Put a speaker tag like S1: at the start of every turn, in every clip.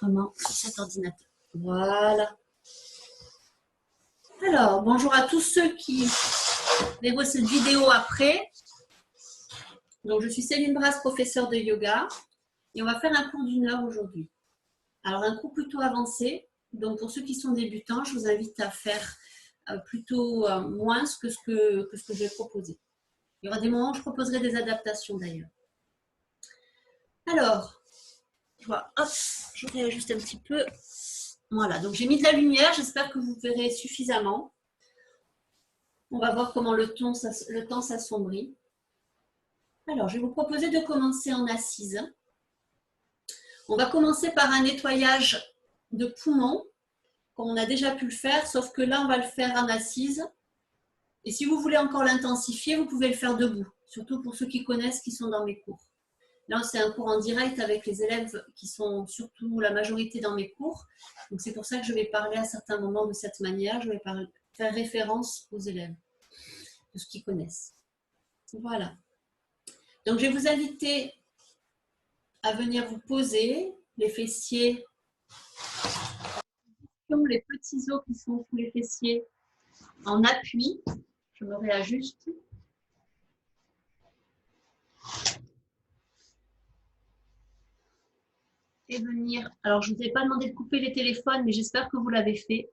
S1: l'enregistrement sur cet ordinateur. Voilà. Alors, bonjour à tous ceux qui verront cette vidéo après. Donc, je suis Céline Brasse, professeure de yoga, et on va faire un cours d'1 heure aujourd'hui. Alors, un cours plutôt avancé. Donc, pour ceux qui sont débutants, je vous invite à faire plutôt moins que ce que je vais proposer. Il y aura des moments où je proposerai des adaptations d'ailleurs. Alors, je réajuste un petit peu. Voilà, donc j'ai mis de la lumière, j'espère que vous verrez suffisamment. On va voir comment le temps s'assombrit. Alors, je vais vous proposer de commencer en assise. On va commencer par un nettoyage de poumons, comme on a déjà pu le faire, sauf que là, on va le faire en assise. Et si vous voulez encore l'intensifier, vous pouvez le faire debout, surtout pour ceux qui connaissent, qui sont dans mes cours. Là, c'est un cours en direct avec les élèves qui sont surtout la majorité dans mes cours. Donc, c'est pour ça que je vais parler à certains moments de cette manière. Je vais faire référence aux élèves, de ce qu'ils connaissent. Voilà. Donc, je vais vous inviter à venir vous poser, les fessiers, les petits os qui sont sous les fessiers en appui. Je me réajuste. Et venir. Alors, je ne vous ai pas demandé de couper les téléphones, mais j'espère que vous l'avez fait.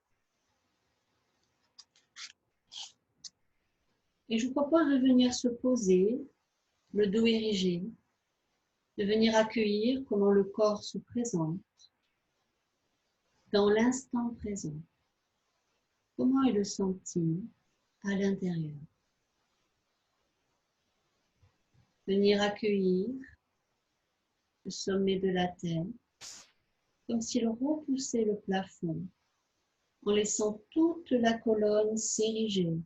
S1: Et je vous propose de venir se poser, le dos érigé, de venir accueillir comment le corps se présente dans l'instant présent. Comment est le senti à l'intérieur? Venir accueillir le sommet de la tête, comme s'il repoussait le plafond, en laissant toute la colonne s'ériger,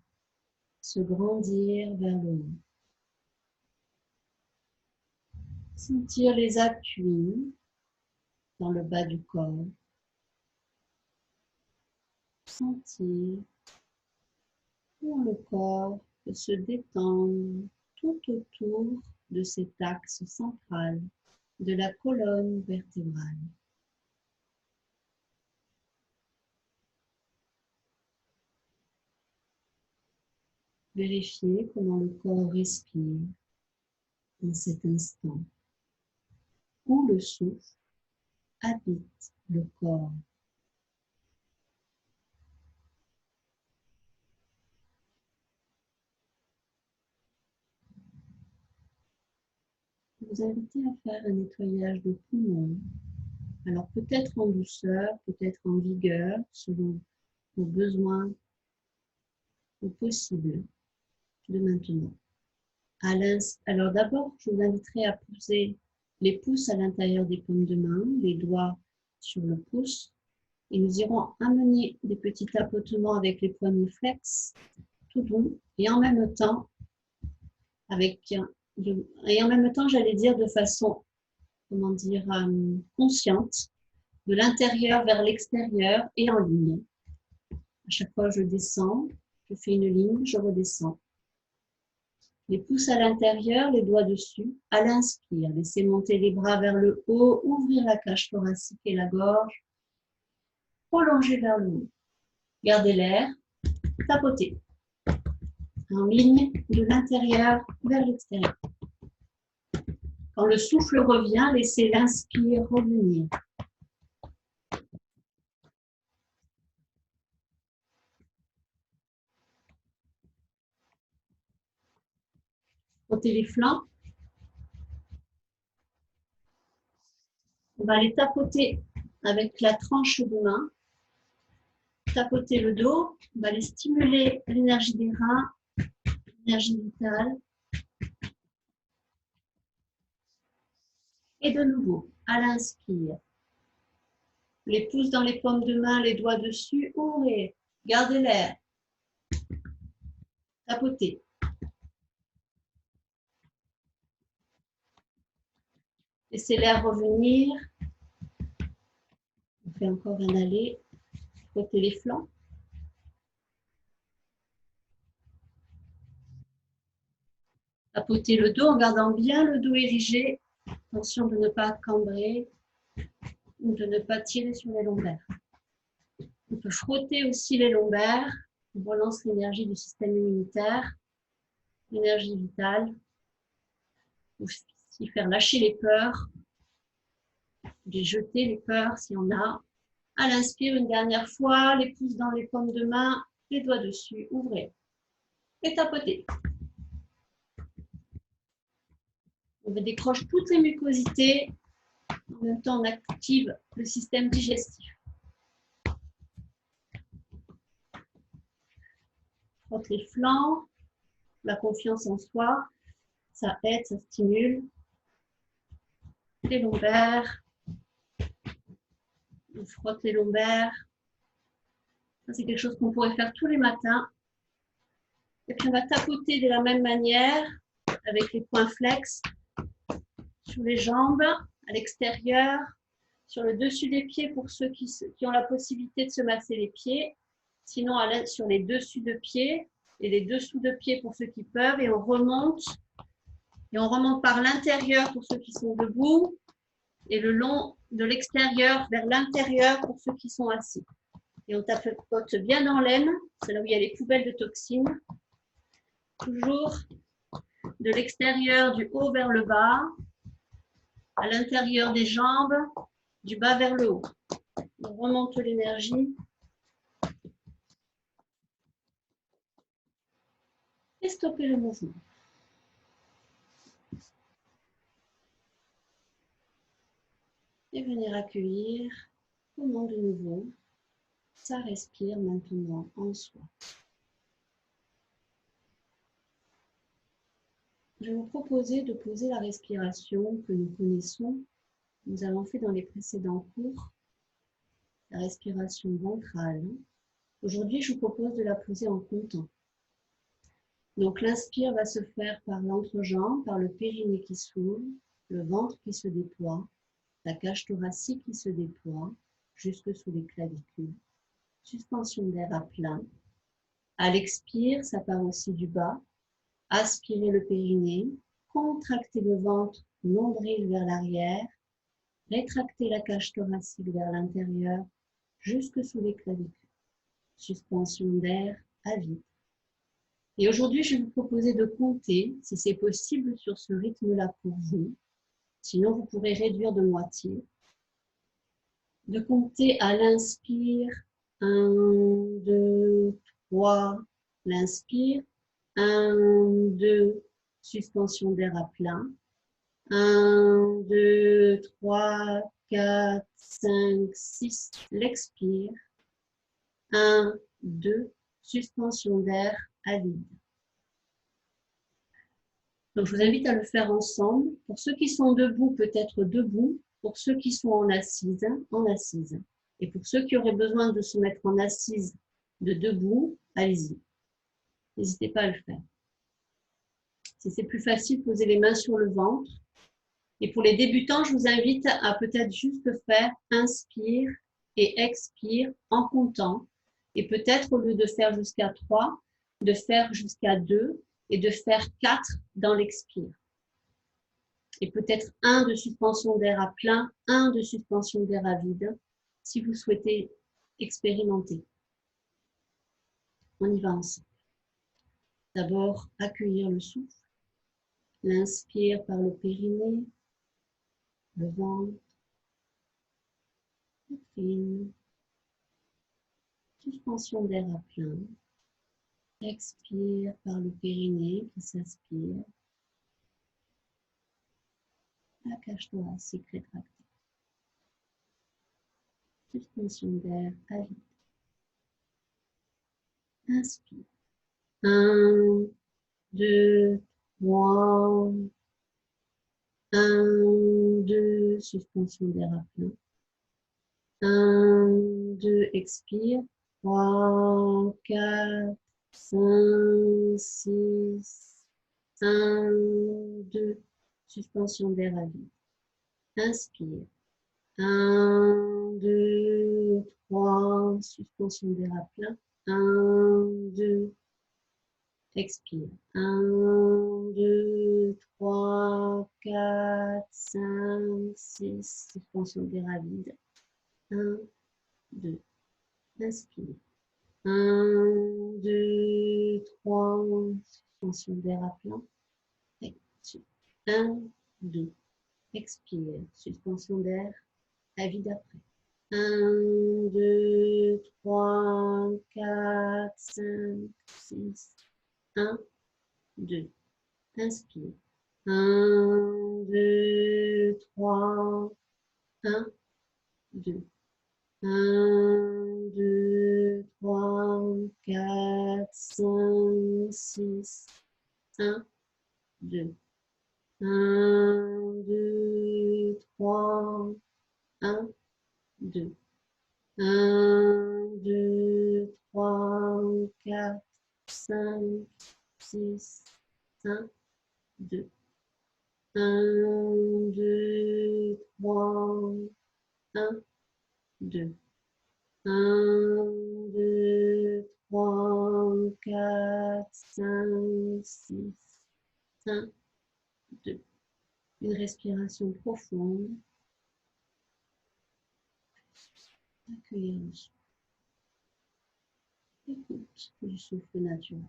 S1: se grandir vers le haut. Sentir les appuis dans le bas du corps. Sentir comment le corps peut se détendre tout autour de cet axe central de la colonne vertébrale. Vérifiez comment le corps respire en cet instant, où le souffle habite le corps. Je vous invite à faire un nettoyage de poumons. Alors peut-être en douceur, peut-être en vigueur, selon vos besoins ou possibles de maintenant. Alors d'abord, je vous inviterai à poser les pouces à l'intérieur des paumes de main, les doigts sur le pouce, et nous irons amener des petits tapotements avec les poignets flex, tout doux, et en même temps, j'allais dire de façon, consciente, de l'intérieur vers l'extérieur et en ligne. À chaque fois, je descends, je fais une ligne, je redescends. Les pouces à l'intérieur, les doigts dessus. À l'inspire, laissez monter les bras vers le haut, ouvrir la cage thoracique et la gorge. Prolonger vers le haut. Gardez l'air, tapotez. En ligne de l'intérieur vers l'extérieur. Quand le souffle revient, laissez l'inspire revenir. Frottez les flancs. On va les tapoter avec la tranche de main. Tapoter le dos. On va aller stimuler l'énergie des reins, l'énergie vitale. Et de nouveau, à l'inspire. Les pouces dans les paumes de main, les doigts dessus, ouvrez. Gardez l'air. Tapotez. Laissez l'air revenir. On fait encore un aller. Frottez les flancs. Tapotez le dos en gardant bien le dos érigé. Attention de ne pas cambrer. ou de ne pas tirer sur les lombaires. On peut frotter aussi les lombaires. On relance l'énergie du système immunitaire, l'énergie vitale. Aussi faire lâcher les peurs, les jeter les peurs s'il y en a. À l'inspire, une dernière fois, les pouces dans les paumes de main, les doigts dessus, ouvrez et tapotez. On décroche toutes les mucosités. En même temps, on active le système digestif. Frotte les flancs, la confiance en soi, ça aide, ça stimule. Les lombaires, on frotte les lombaires. Ça, c'est quelque chose qu'on pourrait faire tous les matins. Et puis, on va tapoter de la même manière, avec les poings flex, sur les jambes, à l'extérieur, sur le dessus des pieds pour ceux qui ont la possibilité de se masser les pieds. Sinon, sur les dessus de pieds et les dessous de pieds pour ceux qui peuvent. Et on remonte. Et on remonte par l'intérieur pour ceux qui sont debout et le long de l'extérieur vers l'intérieur pour ceux qui sont assis. Et on tapote bien dans l'aine, c'est là où il y a les poubelles de toxines. Toujours de l'extérieur, du haut vers le bas, à l'intérieur des jambes, du bas vers le haut. On remonte l'énergie. Et stopper le mouvement. Et venir accueillir comment de nouveau ça respire maintenant en soi. Je vais vous proposer de poser la respiration que nous connaissons. Nous avons fait dans les précédents cours, la respiration ventrale. Aujourd'hui, je vous propose de la poser en comptant. Donc, l'inspire va se faire par l'entrejambe, par le périnée qui s'ouvre, le ventre qui se déploie, la cage thoracique qui se déploie, jusque sous les clavicules. Suspension d'air à plein. À l'expire, ça part aussi du bas. Aspirez le périnée, contractez le ventre, nombril vers l'arrière, rétractez la cage thoracique vers l'intérieur, jusque sous les clavicules. Suspension d'air à vide. Et aujourd'hui, je vais vous proposer de compter, si c'est possible, sur ce rythme-là pour vous. Sinon, vous pourrez réduire de moitié. De compter à l'inspire, 1, 2, 3, l'inspire, 1, 2, suspension d'air à plein, 1, 2, 3, 4, 5, 6, l'expire, 1, 2, suspension d'air à vide. Donc, je vous invite à le faire ensemble. Pour ceux qui sont debout, peut-être debout. Pour ceux qui sont en assise, en assise. Et pour ceux qui auraient besoin de se mettre en assise de debout, allez-y. N'hésitez pas à le faire. Si c'est plus facile, posez les mains sur le ventre. Et pour les débutants, je vous invite à peut-être juste faire inspire et expire en comptant. Et peut-être au lieu de faire jusqu'à 3, de faire jusqu'à 2 et de faire 4 dans l'expire. Et peut-être 1 de suspension d'air à plein, 1 de suspension d'air à vide, si vous souhaitez expérimenter. On y va ensemble. D'abord, accueillir le souffle. L'inspire par le périnée, le ventre, poitrine, suspension d'air à plein. Expire par le périnée qui s'aspire. La cage thoracique rétractée. Suspension d'air à vide. Inspire. 1, 2, 3. 1, 2, suspension d'air à plein. 1, 2, expire. 3, 4, 5, 6. 1, 2, suspension d'air à vide. Inspire. 1, 2, 3, suspension d'air à plein. 1, 2, expire. 1, 2, 3, 4, 5, 6, suspension d'air à vide. 1, 2. Inspire. 1, 2, 3. Suspension d'air à plein. 1, 2. Expire. Suspension d'air à vide après. 1, 2, 3, 4, 5, 6. 1, 2. Inspire. 1, 2, 3. 1, 2. 1, 2, 3, 4, 5, 6. 1, 2. 1, 2, 3. 1, 2. 1, 2, 3, 4, 5, 6. 1, 2. 1, 2, 3. 1, 2. 1, 2, 3, 4, 5, 6. 1, 2. Une respiration profonde. Accueillir le souffle. Écoute du souffle naturel.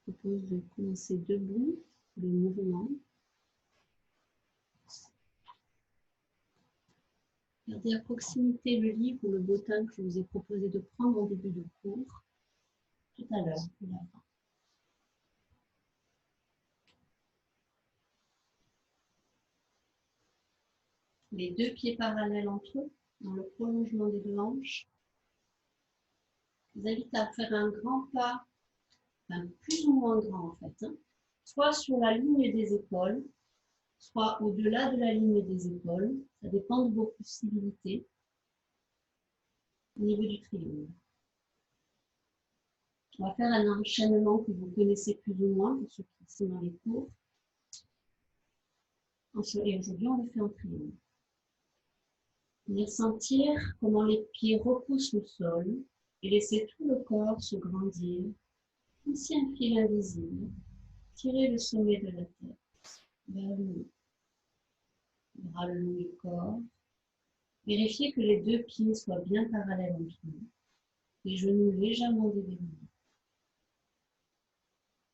S1: Je propose de commencer debout le mouvement. Gardez à proximité le livre ou le bottin que je vous ai proposé de prendre en début de cours tout à l'heure. Les deux pieds parallèles entre eux, dans le prolongement des deux hanches. Je vous invite à faire un grand pas, enfin plus ou moins grand en fait, soit sur la ligne des épaules, soit au-delà de la ligne des épaules. Ça dépend de vos possibilités au niveau du triangle. On va faire un enchaînement que vous connaissez plus ou moins, pour ceux qui sont dans les cours. Et aujourd'hui, on le fait en triangle. Venir sentir comment les pieds repoussent le sol et laisser tout le corps se grandir, comme si un fil invisible tirait le sommet de la tête vers le haut. Bras le long du corps. Vérifiez que les deux pieds soient bien parallèles entre eux, les genoux légèrement déverrouillés.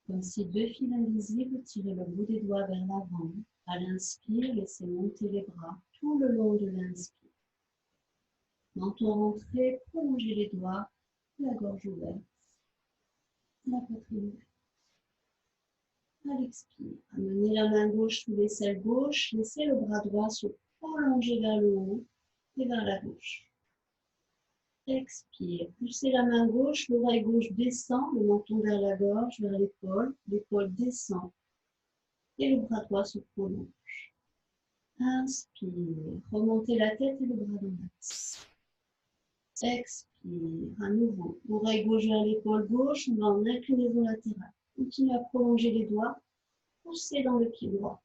S1: Comme si deux fils invisibles tiraient le bout des doigts vers l'avant. À l'inspire, laissez monter les bras tout le long de l'inspire. Menton rentré, prolongez les doigts, la gorge ouverte, la poitrine ouverte. À l'expire, amenez la main gauche sous l'aisselle gauche, laissez le bras droit se prolonger vers le haut et vers la gauche. Expire, poussez la main gauche, l'oreille gauche descend, le menton vers la gorge, vers l'épaule, l'épaule descend et le bras droit se prolonge. Inspire, remontez la tête et le bras dans l'axe. Expire, à nouveau, oreille gauche vers l'épaule gauche, on va en inclinaison latérale. Continuez à prolonger les doigts, poussez dans le pied droit.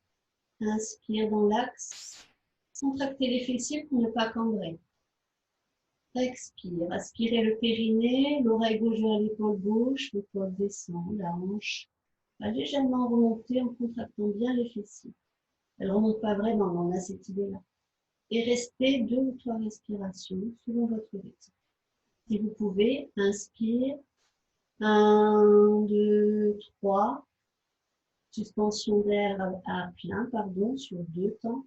S1: Inspire dans l'axe, contractez les fessiers pour ne pas cambrer. Expire, aspirez le périnée, l'oreille gauche vers l'épaule gauche, l'épaule descend, la hanche va légèrement remonter en contractant bien les fessiers. Elle ne remonte pas vraiment, mais on a cette idée-là. Et restez 2 ou 3 respirations selon votre rythme. Si vous pouvez, inspire, 1, 2, 3, suspension d'air à plein, pardon, sur 2 temps.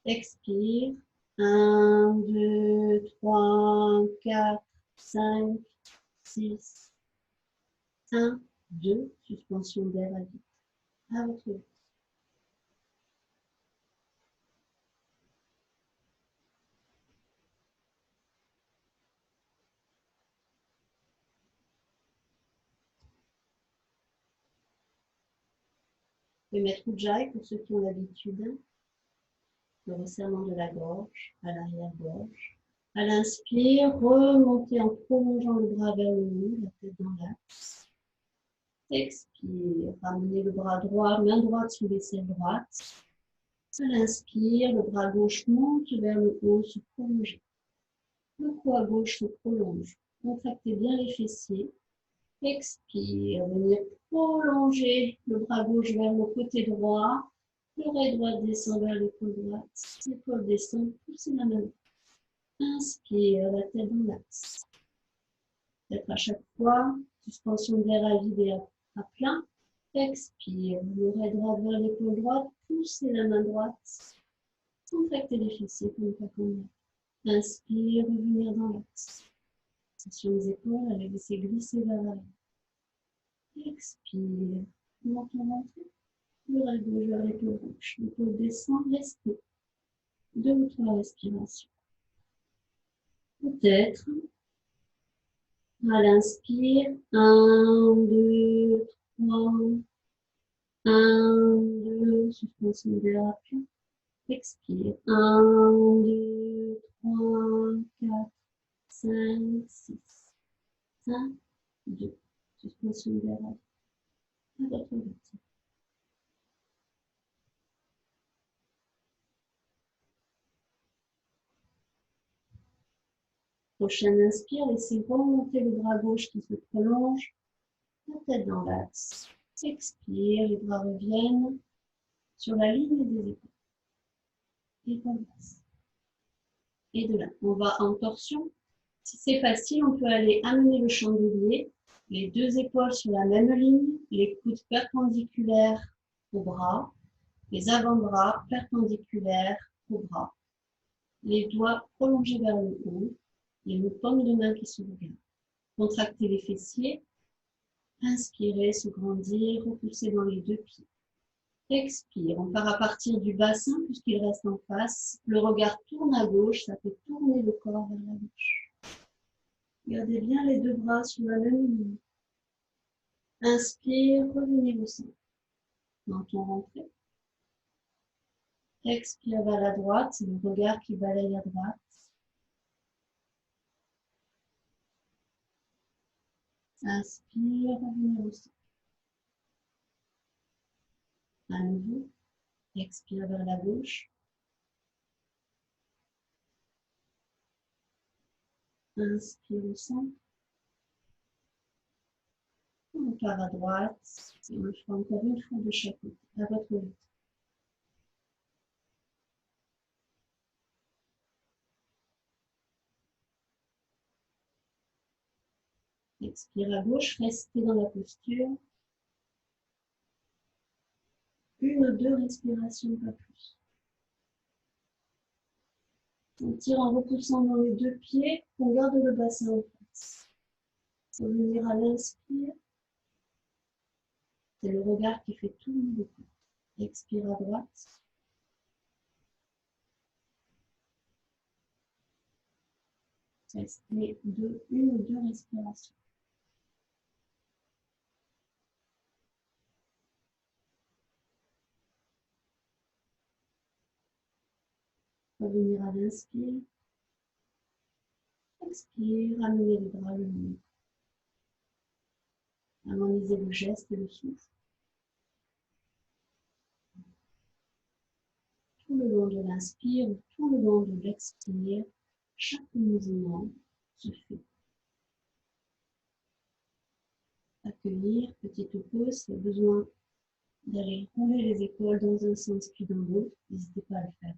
S1: Expire, 1, 2, 3, 4, 5, 6, 1, 2, suspension d'air à vide. À votre rythme. Vous pouvez mettre Ujjayi pour ceux qui ont l'habitude. Le resserrement de la gorge, à l'arrière-gorge. À l'inspire, remontez en prolongeant le bras vers le haut, la tête dans l'axe. Expire, ramenez le bras droit, main droite sous l'aisselle droite. À l'inspire, le bras gauche monte vers le haut, se prolonge. Le poids gauche se prolonge. Contractez bien les fessiers. Expire, venir prolonger le bras gauche vers le côté droit. L'oreille droite descend vers l'épaule droite. L'épaule descend, poussez la main. Inspire, la tête dans l'axe. Peut-être à chaque fois, suspension de l'air à vide et à plein. Expire, l'oreille droite vers l'épaule droite, poussez la main droite. Contractez les fessiers comme pas comme inspire, revenir dans l'axe. Tension des épaules, allez laisser glisser vers l'arrière. Expire, menton rentré. L'oreille gauche vers l'épaule gauche. L'épaule descend, restez. 2 ou 3 respirations. Peut-être. À l'inspire, 1, 2, 3. 1, 2, suspension de l'air à plein. Expire. 1, 2, 3, 4, 5, 6. 1, 2. Suspension de l'air à votre rythme. Prochaine inspire, laissez remonter le bras gauche qui se prolonge. La tête dans l'axe. Expire, les bras reviennent sur la ligne des épaules. Épaules basses. Et de là, on va en torsion. Si c'est facile, on peut aller amener le chandelier, les 2 épaules sur la même ligne, les coudes perpendiculaires aux bras, les avant-bras perpendiculaires aux bras, les doigts prolongés vers le haut, les paumes de main qui s'ouvrent bien. Contractez les fessiers, inspirez, se grandir, repoussez dans les 2 pieds. Expire, on part à partir du bassin puisqu'il reste en face. Le regard tourne à gauche, ça fait tourner le corps vers la gauche. Gardez bien les 2 bras sur la même ligne. Inspire, revenez au centre. Menton rentré. Expire vers la droite, c'est le regard qui balaye à droite. Inspire, revenez au centre. À nouveau, expire vers la gauche. Inspire au centre. On part à droite. Et on le fera encore une fois de chaque côté, à votre rythme. Expire à gauche, restez dans la posture. 1 ou 2 respirations, pas plus. On tire en repoussant dans les 2 pieds, on garde le bassin en face. Revenir à l'inspire. C'est le regard qui fait tourner le corps. Expire à droite. Restez 1 ou 2 respirations. Revenir à l'inspire. Expire, ramenez les bras le milieu. Harmonisez le geste et le souffle. Tout le long de l'inspire, tout le long de l'expire, chaque mouvement se fait. Accueillir, petite pause, s'il y a besoin d'aller rouler les épaules dans un sens puis dans l'autre, n'hésitez pas à le faire.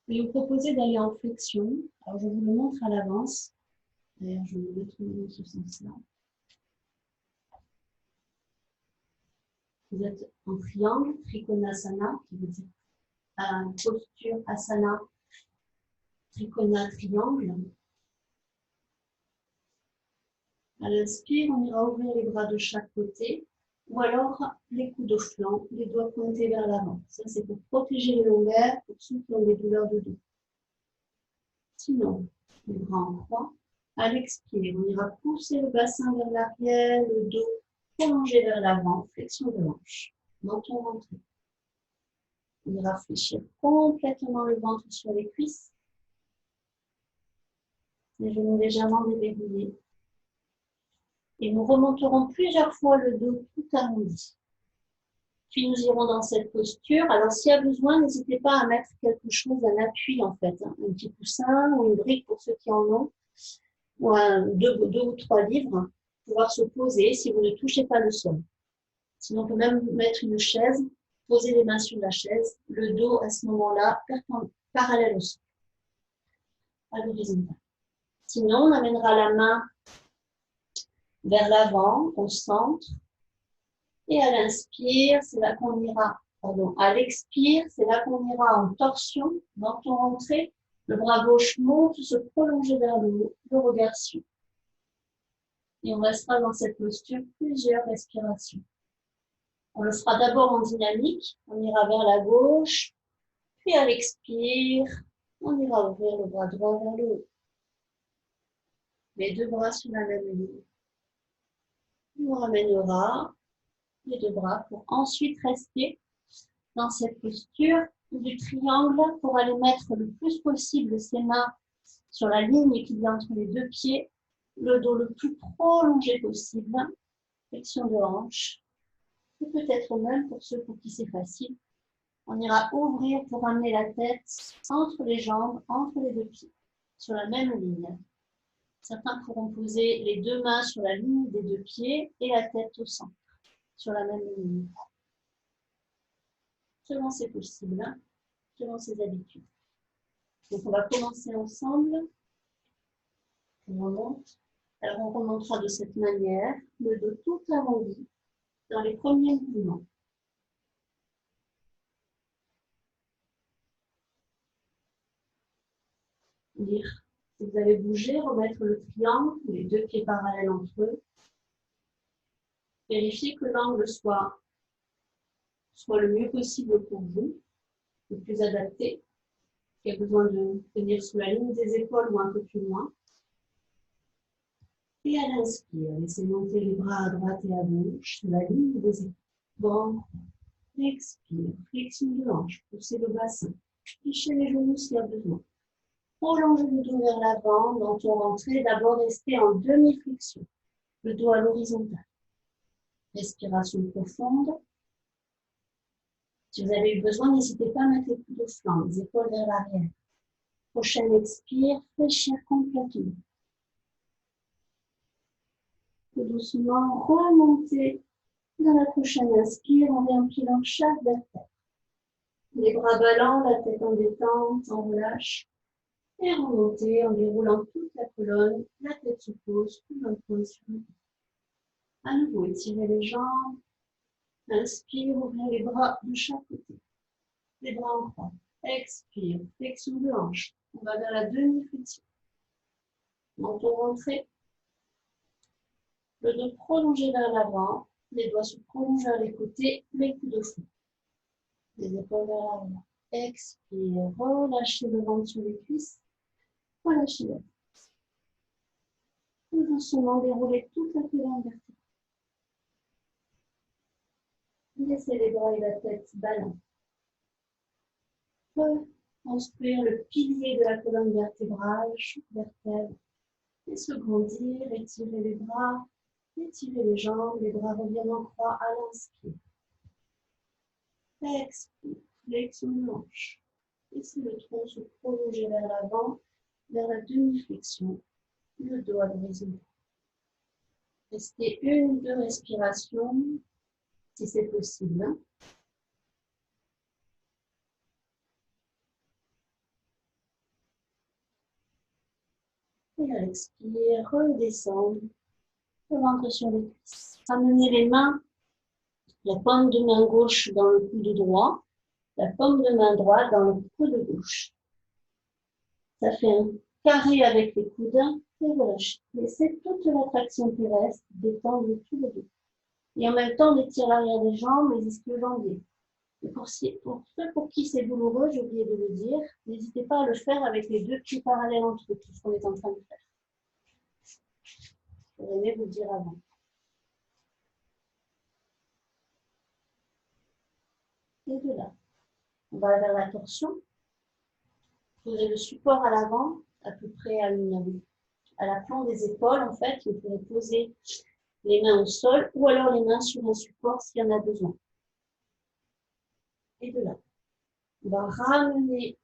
S1: Je vais vous proposer d'aller en flexion. Alors je vous le montre à l'avance. D'ailleurs, je vais vous mettre dans ce sens-là. Vous êtes en triangle, Trikonasana, qui veut dire posture asana, Trikona, triangle. À l'inspire, on ira ouvrir les bras de chaque côté, ou alors les coudes au flanc, les doigts pointés vers l'avant. Ça, c'est pour protéger les lombaires, pour ceux qui ont des douleurs de dos. Sinon, les bras en croix. À l'expire, on ira pousser le bassin vers l'arrière, le dos prolongé vers l'avant, flexion de hanche, menton rentré. On ira fléchir complètement le ventre sur les cuisses. Les genoux légèrement déverrouillés. Et nous remonterons plusieurs fois le dos tout arrondi. Puis nous irons dans cette posture. Alors s'il y a besoin, n'hésitez pas à mettre quelque chose, un appui en fait, hein, un petit coussin ou une brique pour ceux qui en ont, ou deux ou trois livres, pour pouvoir se poser si vous ne touchez pas le sol. Sinon on peut même mettre une chaise, poser les mains sur la chaise, le dos à ce moment-là parallèle au sol, à l'horizontale. Sinon on amènera la main vers l'avant, au centre. Et à l'inspire, c'est là qu'on ira, pardon, à l'expire, c'est là qu'on ira en torsion, menton rentré, le bras gauche monte, se prolonger vers le haut, le regard suit. Et on restera dans cette posture plusieurs respirations. On le fera d'abord en dynamique, on ira vers la gauche, puis à l'expire, on ira ouvrir le bras droit vers le haut. Les deux bras sur la même ligne. On ramènera les deux bras pour ensuite rester dans cette posture du triangle pour aller mettre le plus possible ses mains sur la ligne qu'il y a entre les deux pieds, le dos le plus prolongé possible, flexion de hanche, ou peut-être même pour ceux pour qui c'est facile, on ira ouvrir pour amener la tête entre les jambes, entre les deux pieds, sur la même ligne. Certains pourront poser les deux mains sur la ligne des deux pieds et la tête au centre, sur la même ligne. Selon c'est possible, hein, selon ses habitudes. Donc on va commencer ensemble. On remonte. Alors on remontera de cette manière, le dos tout arrondi, dans les premiers mouvements. Dire, si vous avez bougé, remettre le triangle, les deux pieds parallèles entre eux. Vérifiez que l'angle soit le mieux possible pour vous, le plus adapté. Il y a besoin de tenir sous la ligne des épaules ou un peu plus loin. Et à l'inspire, laissez monter les bras à droite et à gauche sur la ligne des épaules. Bon, expire, flexion de hanche, poussez le bassin, fichez les genoux s'il y a besoin. Prolongez le dos vers l'avant, menton rentré, d'abord restez en demi-flexion, le dos à l'horizontale. Respiration profonde. Si vous avez eu besoin, n'hésitez pas à mettre les coudes au flanc, les épaules vers l'arrière. Prochaine expire, fléchir complètement. Tout doucement, remontez. Dans la prochaine inspire, on réempilant chaque vertèbre. Les bras ballants, la tête en détente, en relâche. Et remontez en déroulant toute la colonne, la tête se pose, tout un point sur le dos. À nouveau, étirez les jambes. Inspire, ouvrez les bras de chaque côté. Les bras en croix. Expire, flexion de hanche. On va vers la demi-flexion. Menton rentré. Le dos prolongé vers l'avant. Les doigts se prolongent vers les côtés, les coudes au fond. Les épaules vers l'arrière. Expire, relâchez le ventre sur les cuisses. Relâchez la tête. Tout doucement déroulez toute la colonne vertébrale. Laissez les bras et la tête ballants. Construire le pilier de la colonne vertébrale, chaque vertèbre. Et se grandir, étirer les bras, étirer les jambes, les bras reviennent en croix à l'inspire. Expire, flexion de hanche. Laissez le tronc se prolonger vers l'avant, vers la demi-flexion, le dos à l'horizon. Restez une ou deux respirations, si c'est possible. Et à l'expire, redescendre, le ventre sur les cuisses. Amenez les mains, la paume de main gauche dans le coude droit, la paume de main droite dans le coude gauche. Ça fait un carré avec les coudes et relâchez. Laissez toute la traction terrestre, détendre tout le dos. Et en même temps, on étire l'arrière des jambes, les ischio-jambiers. Et pour ceux pour qui c'est douloureux, j'ai oublié de le dire, n'hésitez pas à le faire avec les deux pieds parallèles entre eux, tout ce qu'on est en train de faire. J'aurais aimé vous le dire avant. Et de là, on va vers la torsion. Posez le support à l'avant, à peu près à la plante des épaules, en fait. Vous pourrez poser les mains au sol ou alors les mains sur un support s'il y en a besoin. Et de là, on va ramener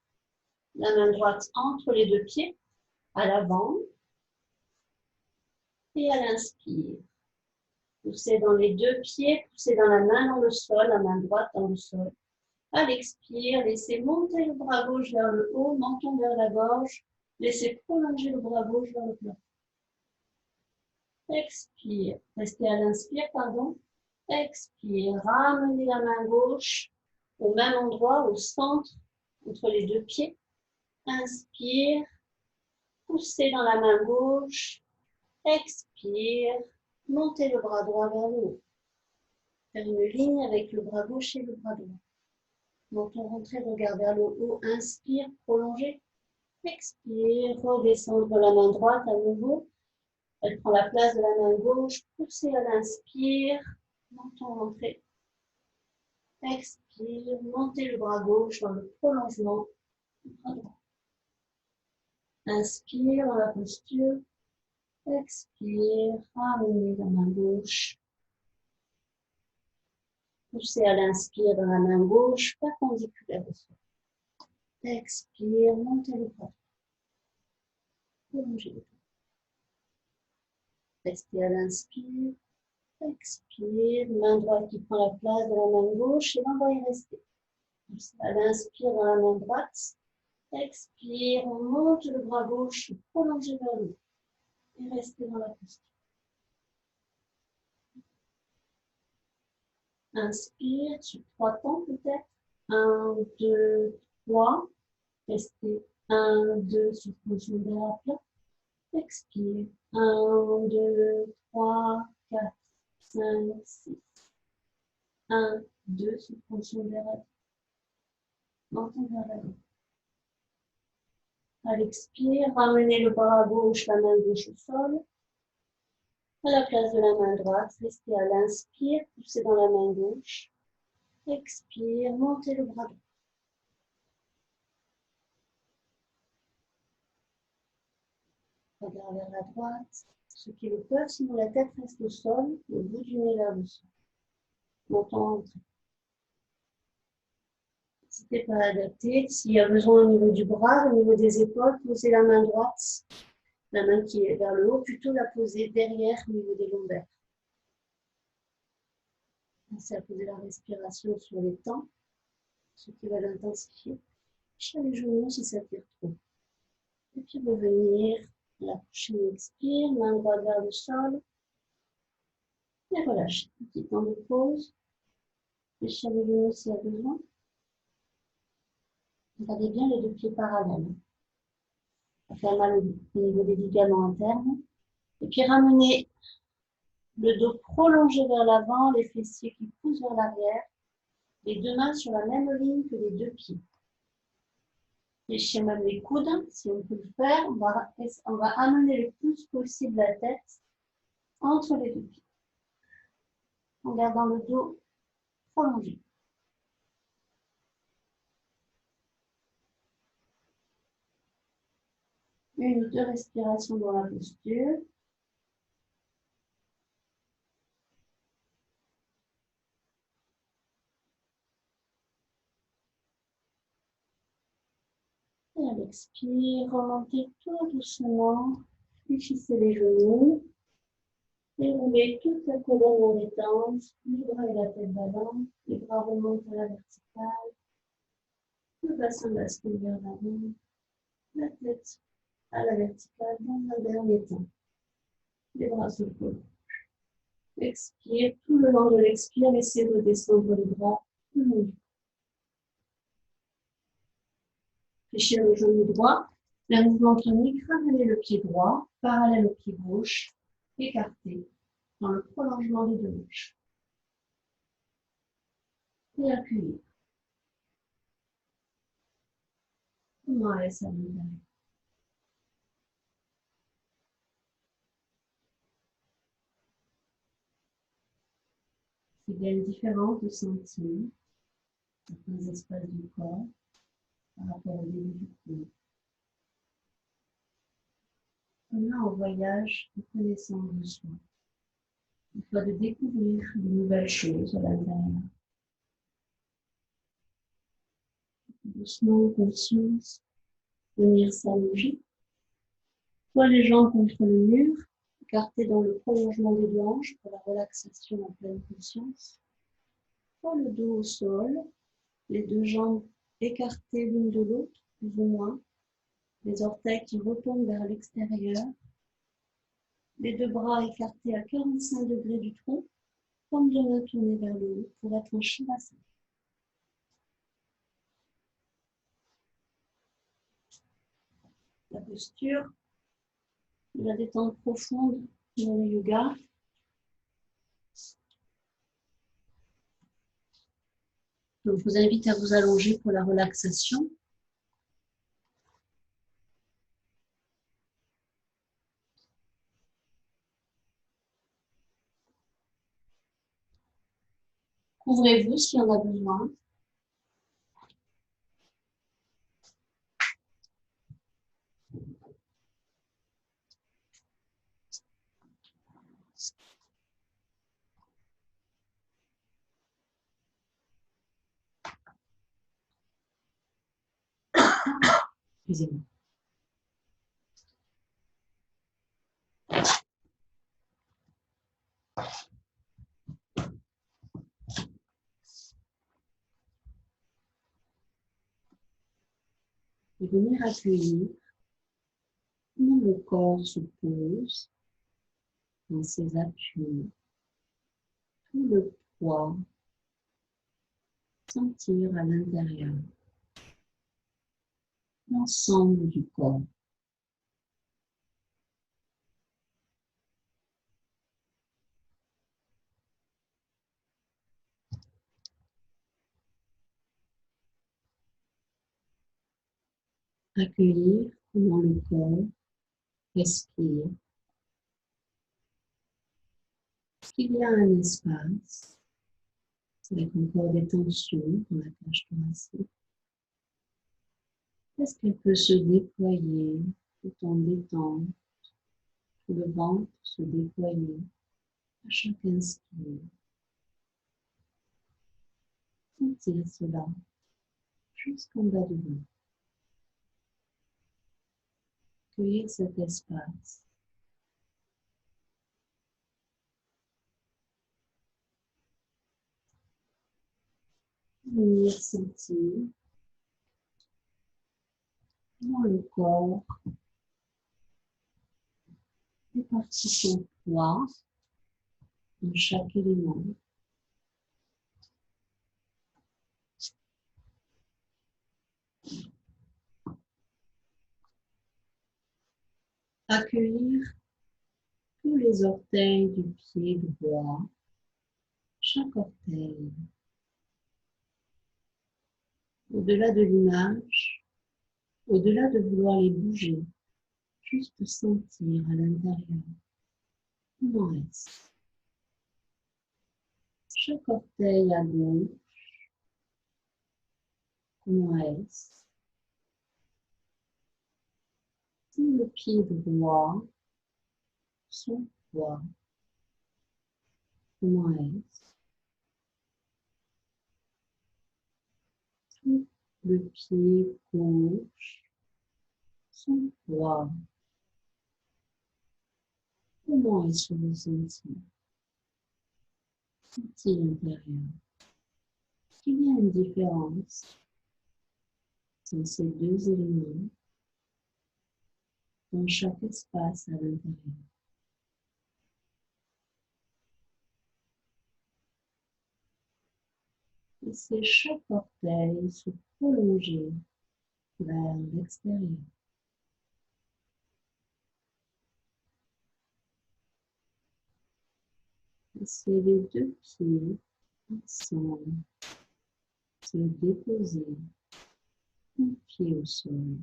S1: la main droite entre les deux pieds, à l'avant et à l'inspire. Poussez dans les deux pieds, poussez dans la main dans le sol, la main droite dans le sol. À l'expire, laissez monter le bras gauche vers le haut, menton vers la gorge. Laissez prolonger le bras gauche vers le plat. Expire. Restez à l'inspire, pardon. Expire. Ramenez la main gauche au même endroit, au centre, entre les deux pieds. Inspire. Poussez dans la main gauche. Expire. Montez le bras droit vers le haut. Faire une ligne avec le bras gauche et le bras droit. Menton rentré, regard vers le haut. Inspire, prolongez. Expire, redescendre la main droite à nouveau. Elle prend la place de la main gauche. Poussez à l'inspire. Menton rentré. Expire, montez le bras gauche dans le prolongement du bras droit. Inspire dans la posture. Expire, ramenez la main gauche. Poussez à l'inspire dans la main gauche, perpendiculaire au sol. Expire, montez le bras. Prolongez le bras. Restez à l'inspire. Expire, main droite qui prend la place de la main gauche et on va y rester. À l'inspire dans la main droite. Expire, on monte le bras gauche, prolongez vers le haut. Et restez dans la posture. Inspire sur 3 temps peut-être. 1, 2, 3. Restez 1, 2 sur position vers la plat. Expire. 1, 2, 3, 4, 5, 6. 1, 2 sur position vers la plat. Menton vers la gauche. À l'expire, ramenez le bras gauche, la main gauche au sol. À la place de la main droite, restez à l'inspire, poussez dans la main gauche. Expire, montez le bras droit. Regard vers la droite. Ceux qui le peuvent, sinon la tête reste au sol, le bout du nez vers le sol. Menton rentré. N'hésitez pas à adapter. S'il y a besoin au niveau du bras, au niveau des épaules, posez la main droite. La main qui est vers le haut, plutôt la poser derrière au niveau des lombaires. Pensez à poser la respiration sur les temps. Ceux qui veulent intensifier. Lâchez les genoux si ça tire trop. Et puis revenir. La prochaine expire, main droite vers le sol. Et relâchez. Petit temps de pause. Lâchez les genoux s'il y a besoin. Gardez bien les deux pieds parallèles. Ça fait mal au niveau des ligaments internes. Et puis ramenez le dos prolongé vers l'avant, les fessiers qui poussent vers l'arrière. Les deux mains sur la même ligne que les deux pieds. Léchez même les coudes, si on peut le faire. On va amener le plus possible la tête entre les deux pieds. En gardant le dos prolongé. Une ou deux respirations dans la posture. Et à l'expire, remontez tout doucement. Fléchissez les genoux. Déroulez toute la colonne en détente. Les bras et la tête ballants. Les bras remontent à la verticale. Le bassin bascule vers l'avant. La tête à la verticale dans un dernier temps. Les bras se posent. Expire. Tout le long de l'expire, laissez redescendre les bras. Tout le long. Fléchir le genou droit. Un mouvement tonique, ramenez le pied droit, parallèle au pied gauche, écarté, dans le prolongement des deux hanches. Et accueillir. On laisse à l'intérieur. C'est bien différent de sentir certains espaces du corps par rapport au début du cours. On est en voyage de connaissance de soi. Une fois de découvrir de nouvelles choses à l'intérieur. Doucement, conscience, venir s'allonger. Soit les jambes contre le mur, écartées dans le prolongement des deux hanches pour la relaxation en pleine conscience. Soit le dos au sol, les deux jambes écartées l'une de l'autre, plus ou moins. Les orteils qui retournent vers l'extérieur. Les deux bras écartés à 45 degrés du tronc, paume de main tournée vers le haut pour être en Shavasana. La posture de la détente profonde dans le yoga. Je vous invite à vous allonger pour la relaxation. Couvrez-vous s'il y en a besoin. Excusez-moi. Et venir accueillir comment le corps se pose dans ses appuis, tout le poids, sentir à l'intérieur l'ensemble du corps. Accueillir comment le corps respire. Est-ce qu'il y a un espace avec encore des tensions dans la cage thoracique? Est-ce qu'elle peut se déployer tout en détente, tout le ventre se déployer à chaque inspire? Sentir cela jusqu'en bas du ventre. Accueillir cet espace. Venir sentir comment le corps répartit son poids dans chaque élément. Accueillir tous les orteils du pied droit, chaque orteil. Au-delà de l'image, au-delà de vouloir les bouger, juste sentir à l'intérieur comment est-ce. Chaque orteil à gauche, comment est-ce. Tout le pied droit, son poids, comment est-ce. Tout le pied gauche, son poids, comment est-ce que vous sentez. Sentez l'intérieur. Est-ce qu'il y a une différence dans ces deux éléments, dans chaque espace à l'intérieur? Laissez chaque orteil se prolonger vers l'extérieur. Laissez les deux pieds ensemble se déposer, un pied au sol.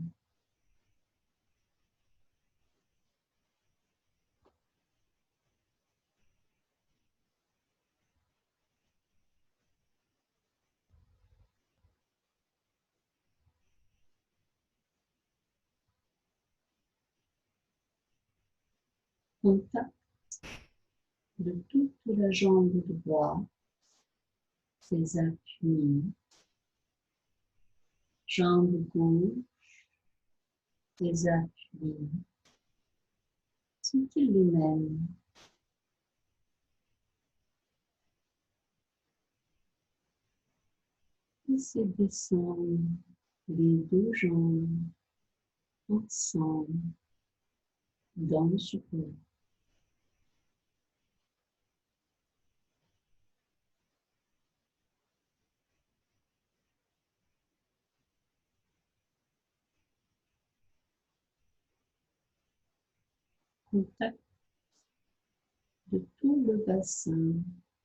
S1: Contact de toute la jambe droite, ses appuis, jambe gauche, ses appuis, sont-ils les mêmes? Laissez descendre les deux jambes ensemble dans le support. Contact de tout le bassin,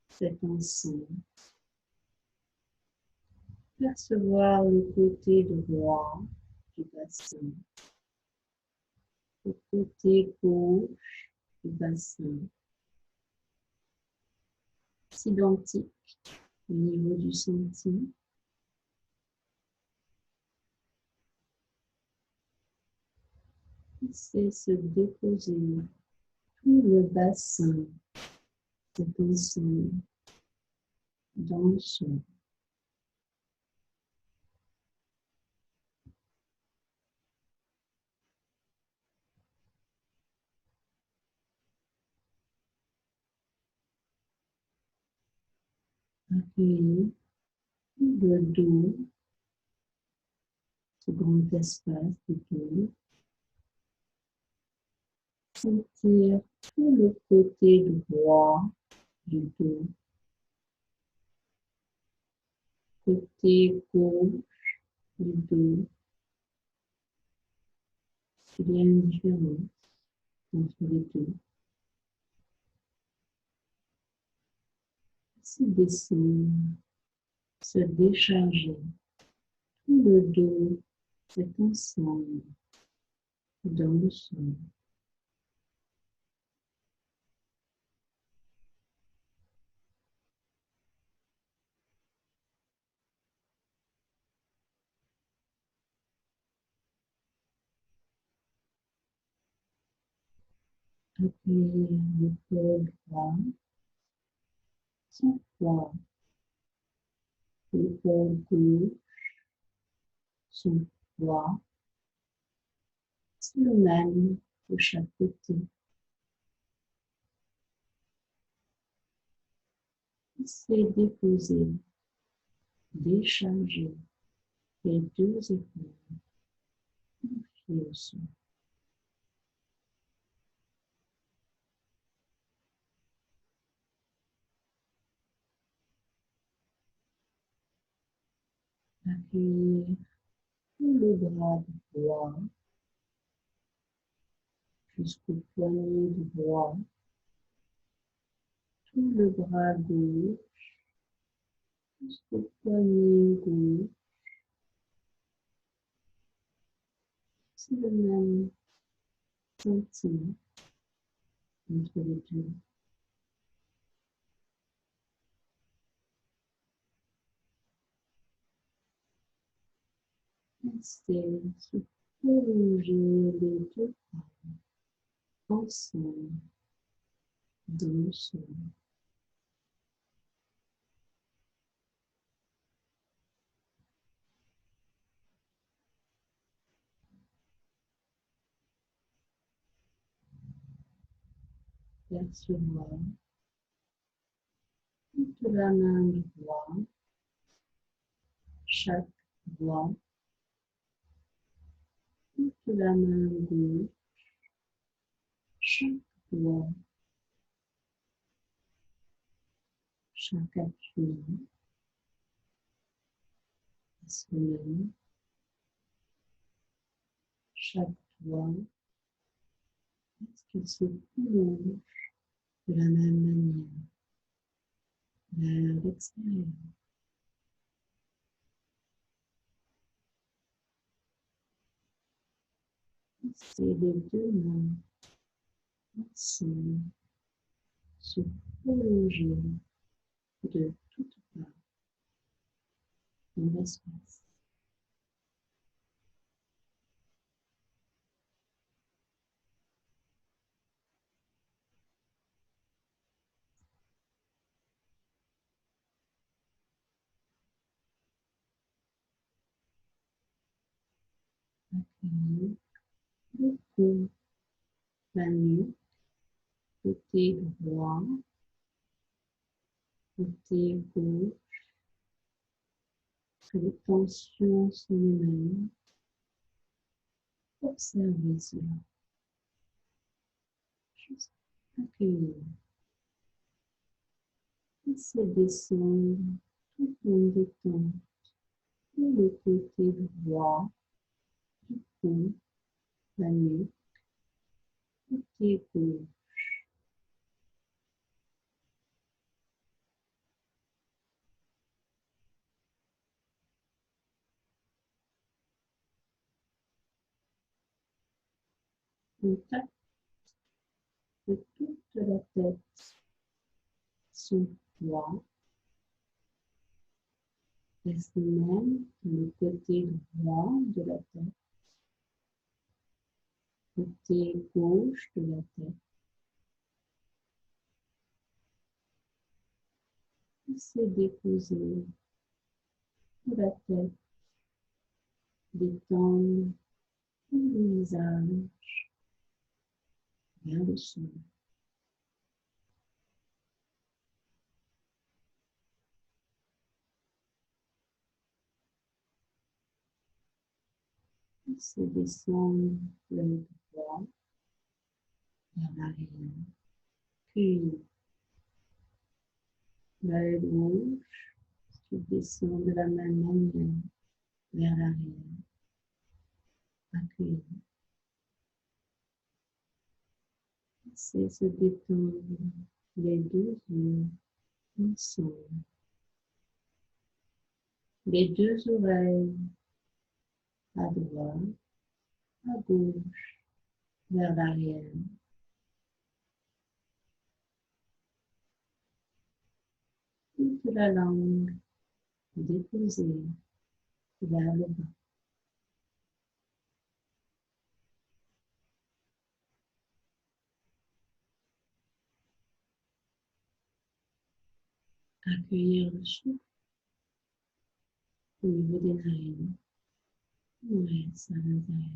S1: cet ensemble. Percevoir le côté droit du bassin, le côté gauche du bassin. C'est identique au niveau du sentier. Laissez se déposer tout le bassin, cet ensemble, dans le sol. Accueillez le dos, ce grand espace du dos. Sentir tout le côté droit du dos, côté gauche du dos. Il y a une différence entre les deux. Se descendre, se décharger, tout le dos, cet ensemble, dans le sol. Appuyez l'épaule droite, sans poids, l'épaule gauche, son poids. C'est le même de chaque côté. Laissez déposer, décharger les deux épaules, confiez au sol. Accueillir tout le bras droit jusqu'au poignet droit, tout le bras gauche jusqu'au poignet gauche. C'est le même sentiment entre les deux. Laissez se prolonger les deux bras ensemble dans le sol. Percevoir toute la main droite, chaque doigt, toute la main gauche, chaque doigt, chaque appui, personnel, chaque doigt, est-ce qu'il se prolonge de la même manière vers l'extérieur? Laissez les deux mains ensemble se prolonger de toutes parts dans l'espace.
S2: poitrine, le cou, la nuque, côté droit, côté gauche, que les tensions sont les mêmes. Observez cela. Juste accueillir. Laissez descendre tout en détente. Le côté droit du cou, la nuque, côté gauche. Contact de toute la tête, son poids, reste même le côté droit de la tête, côté gauche de la tête. Laissez déposer sur la tête, détendre tout le visage vers le sol. Laissez descendre l'œil droit vers l'arrière, puis l'œil gauche qui descend de la même manière vers l'arrière, accueillir. Laissez se détendre les deux yeux ensemble, les deux oreilles à droite, à gauche, vers l'arrière. Toute la langue déposée vers le bas. Accueillir le souffle au niveau des narines. On reste à l'intérieur.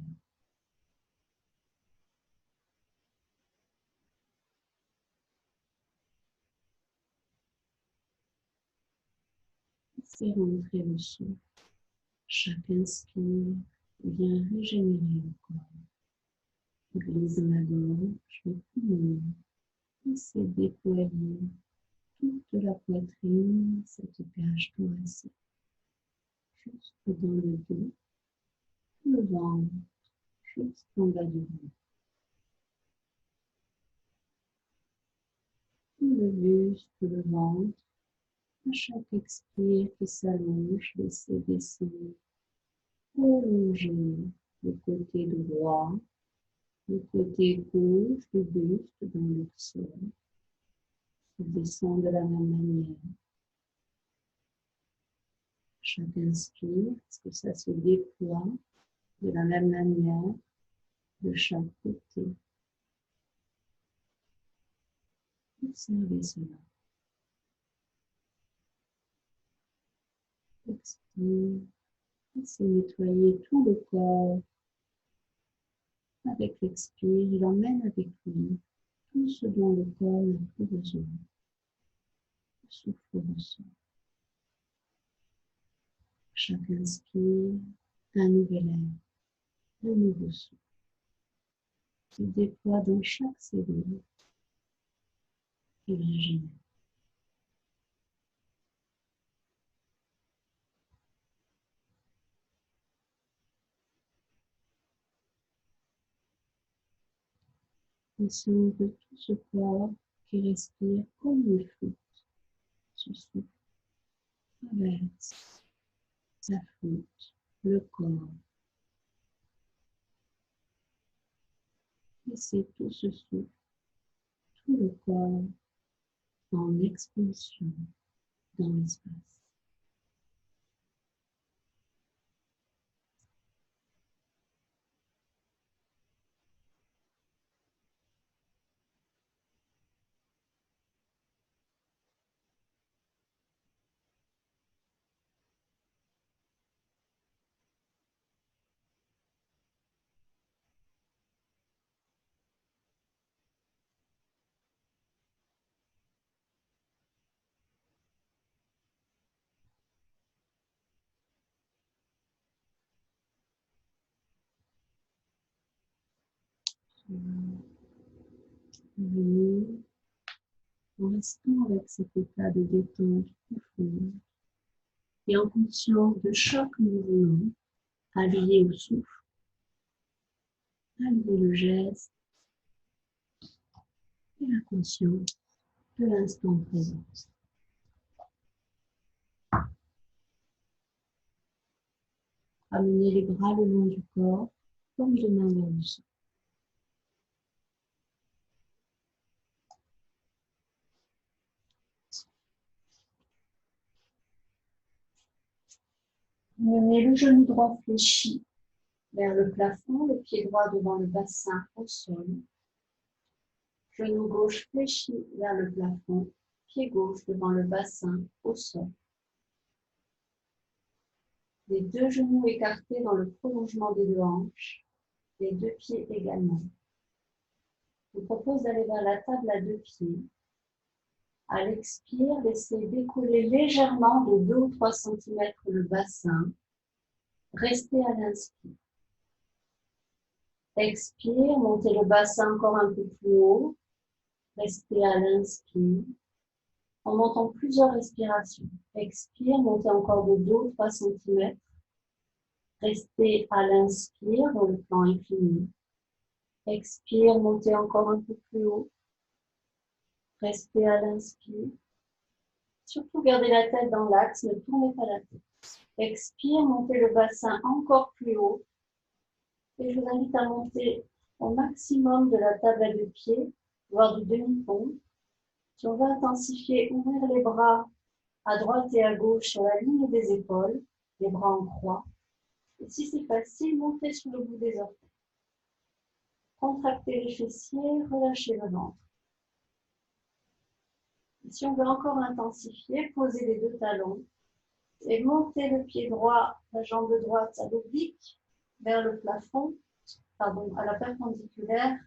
S2: Laissez rentrer le souffle. Chaque inspire vient régénérer le corps. Glisse dans la gorge, le poumon. Laissez déployer toute la poitrine, cette cage thoracique, jusque dans le dos, le ventre, jusqu'en bas du ventre. Tout le buste, le ventre, à chaque expire qui s'allonge, laissez descendre, prolonger le côté droit, le côté gauche du buste dans le sol. Descend de la même manière. Chaque inspire, est-ce que ça se déploie de la même manière de chaque côté. Observez cela. Expire. Laissez nettoyer tout le corps. Avec l'expire, il emmène avec lui tout ce dont le corps n'a plus besoin. Le souffle ressort. Chaque inspire, un nouvel air, un nouveau souffle. Se déploie dans chaque cellule et régénère. Conscience de tout ce corps qui respire comme le flûte. Ce souffle traverse sa flûte, le corps. Laissez tout ce souffle, tout le corps en expansion dans l'espace. Venir en restant avec cet état de détente profonde et en conscience de chaque mouvement allié au souffle, allié le geste et la conscience de l'instant présent. Amenez les bras le long du corps, comme de main vers le sol. Menez le genou droit fléchi vers le plafond, le pied droit devant le bassin au sol. Genou gauche fléchi vers le plafond, pied gauche devant le bassin au sol. Les deux genoux écartés dans le prolongement des deux hanches, les deux pieds également. Je vous propose d'aller vers la table à deux pieds. À l'expire, laissez décoller légèrement de 2 ou 3 cm le bassin. Restez à l'inspire. Expire, montez le bassin encore un peu plus haut. Restez à l'inspire. En montant plusieurs respirations. Expire, montez encore de 2 ou 3 cm. Restez à l'inspire dans le plan incliné. Expire, montez encore un peu plus haut. Restez à l'inspire. Surtout gardez la tête dans l'axe, ne tournez pas la tête. Expire, montez le bassin encore plus haut. Et je vous invite à monter au maximum de la table à deux pieds, voire du demi-pont. Si on veut intensifier, ouvrir les bras à droite et à gauche sur la ligne des épaules, les bras en croix. Et si c'est facile, montez sur le bout des orteils. Contractez les fessiers, relâchez le ventre. Et si on veut encore intensifier, posez les deux talons et montez le pied droit, la jambe droite à l'oblique, vers le plafond, à la perpendiculaire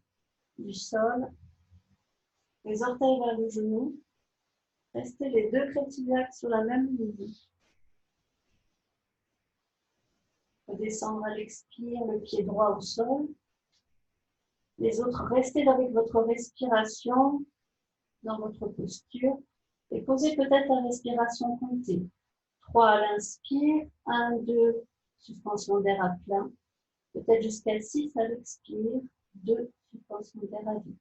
S2: du sol. Les orteils vers le genou. Restez les deux crétillacs sur la même ligne. Redescendre à l'expire, le pied droit au sol. Les autres, restez avec votre respiration dans votre posture et posez peut-être la respiration comptée. 3 à l'inspire, 1, 2, suspension d'air à plein. Peut-être jusqu'à 6 à l'expire, 2, suspension d'air à vide.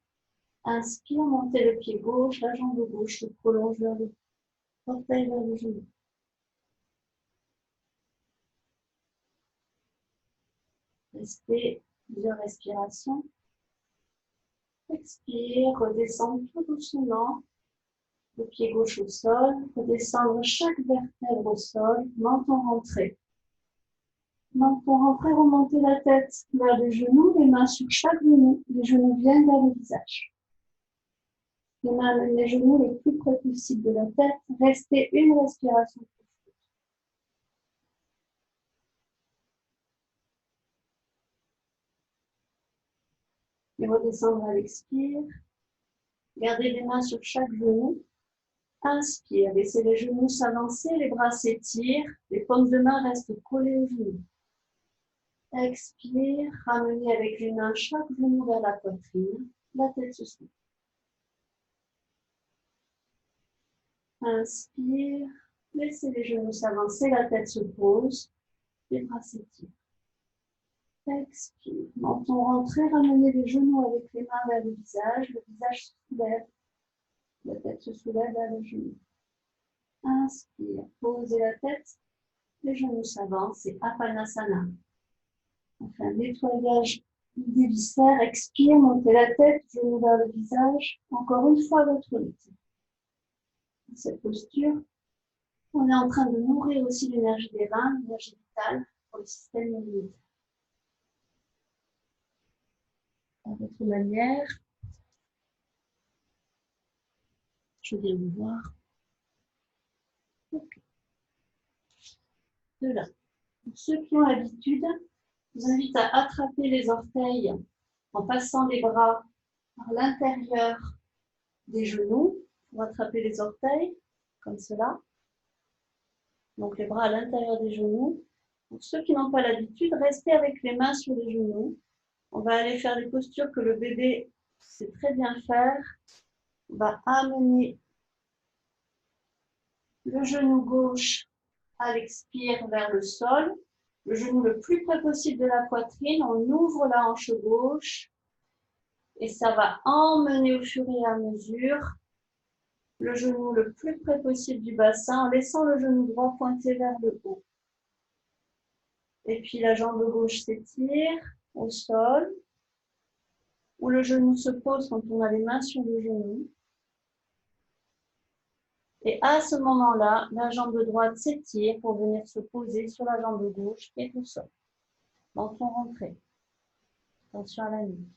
S2: Inspire, montez le pied gauche, la jambe gauche se prolonge vers le orteil vers le genou. Restez plusieurs respirations. Expire, redescendre tout doucement. Le pied gauche au sol, redescendre chaque vertèbre au sol, menton rentré. Menton rentré, remontez la tête vers les genoux, les mains sur chaque genou, les genoux viennent vers le visage. Les mains amènent les genoux le plus près possible de la tête, restez une respiration. Et redescendre à l'expire. Gardez les mains sur chaque genou. Inspire, laissez les genoux s'avancer, les bras s'étirent, les paumes de main restent collées aux genoux. Expire, ramenez avec les mains chaque genou vers la poitrine, la tête se soulève. Inspire, laissez les genoux s'avancer, la tête se pose, les bras s'étirent. Expire, menton rentré, ramenez les genoux avec les mains vers le visage se soulève, la tête se soulève vers le genou. Inspire, posez la tête, les genoux s'avancent, c'est Apanasana. Enfin, nettoyage des viscères, expire, montez la tête, genoux vers le visage, encore une fois votre rythme. Dans cette posture, on est en train de nourrir aussi l'énergie des reins, l'énergie vitale pour le système immunitaire. À votre manière, je viens vous voir. Okay. De là. Pour ceux qui ont l'habitude, je vous invite à attraper les orteils en passant les bras par l'intérieur des genoux pour attraper les orteils, comme cela. Donc les bras à l'intérieur des genoux. Pour ceux qui n'ont pas l'habitude, restez avec les mains sur les genoux.
S1: On va aller faire des postures que le bébé sait très bien faire. On va amener le genou gauche à l'expire vers le sol. Le genou le plus près possible de la poitrine. On ouvre la hanche gauche. Et ça va emmener au fur et à mesure le genou le plus près possible du bassin en laissant le genou droit pointer vers le haut. Et puis la jambe gauche s'étire au sol, où le genou se pose quand on a les mains sur le genou. Et à ce moment-là, la jambe droite s'étire pour venir se poser sur la jambe gauche et au sol. Menton rentré. Attention à la nuque.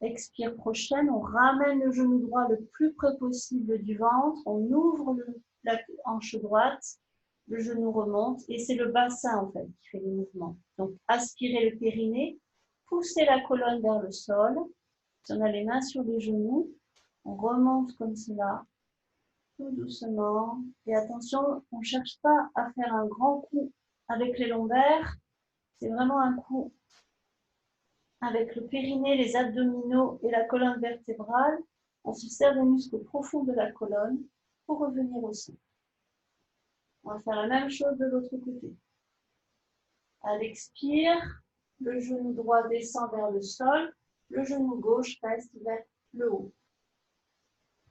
S1: Expire prochaine, on ramène le genou droit le plus près possible du ventre, on ouvre la hanche droite, le genou remonte et c'est le bassin en fait qui fait le mouvement. Donc aspirez le périnée, poussez la colonne vers le sol. Si on a les mains sur les genoux, on remonte comme cela, tout doucement. Et attention, on ne cherche pas à faire un grand coup avec les lombaires, c'est vraiment un coup avec le périnée, les abdominaux et la colonne vertébrale. On se sert des muscles profonds de la colonne pour revenir au centre. On va faire la même chose de l'autre côté. À l'expire, le genou droit descend vers le sol, le genou gauche reste vers le haut.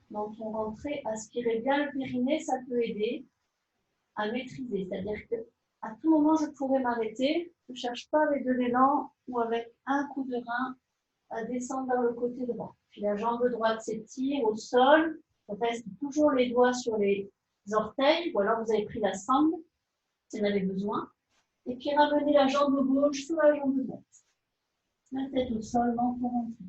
S1: Menton rentré, aspirez bien le périnée, ça peut aider à maîtriser. C'est-à-dire qu'à tout moment, je pourrais m'arrêter. Je ne cherche pas avec de l'élan ou avec un coup de rein à descendre vers le côté droit. Puis la jambe droite s'étire au sol. On reste toujours les doigts sur les orteils, ou alors vous avez pris la sangle, si vous en avez besoin. Et puis ramenez la jambe gauche sur la jambe droite. La tête au sol, menton rentré.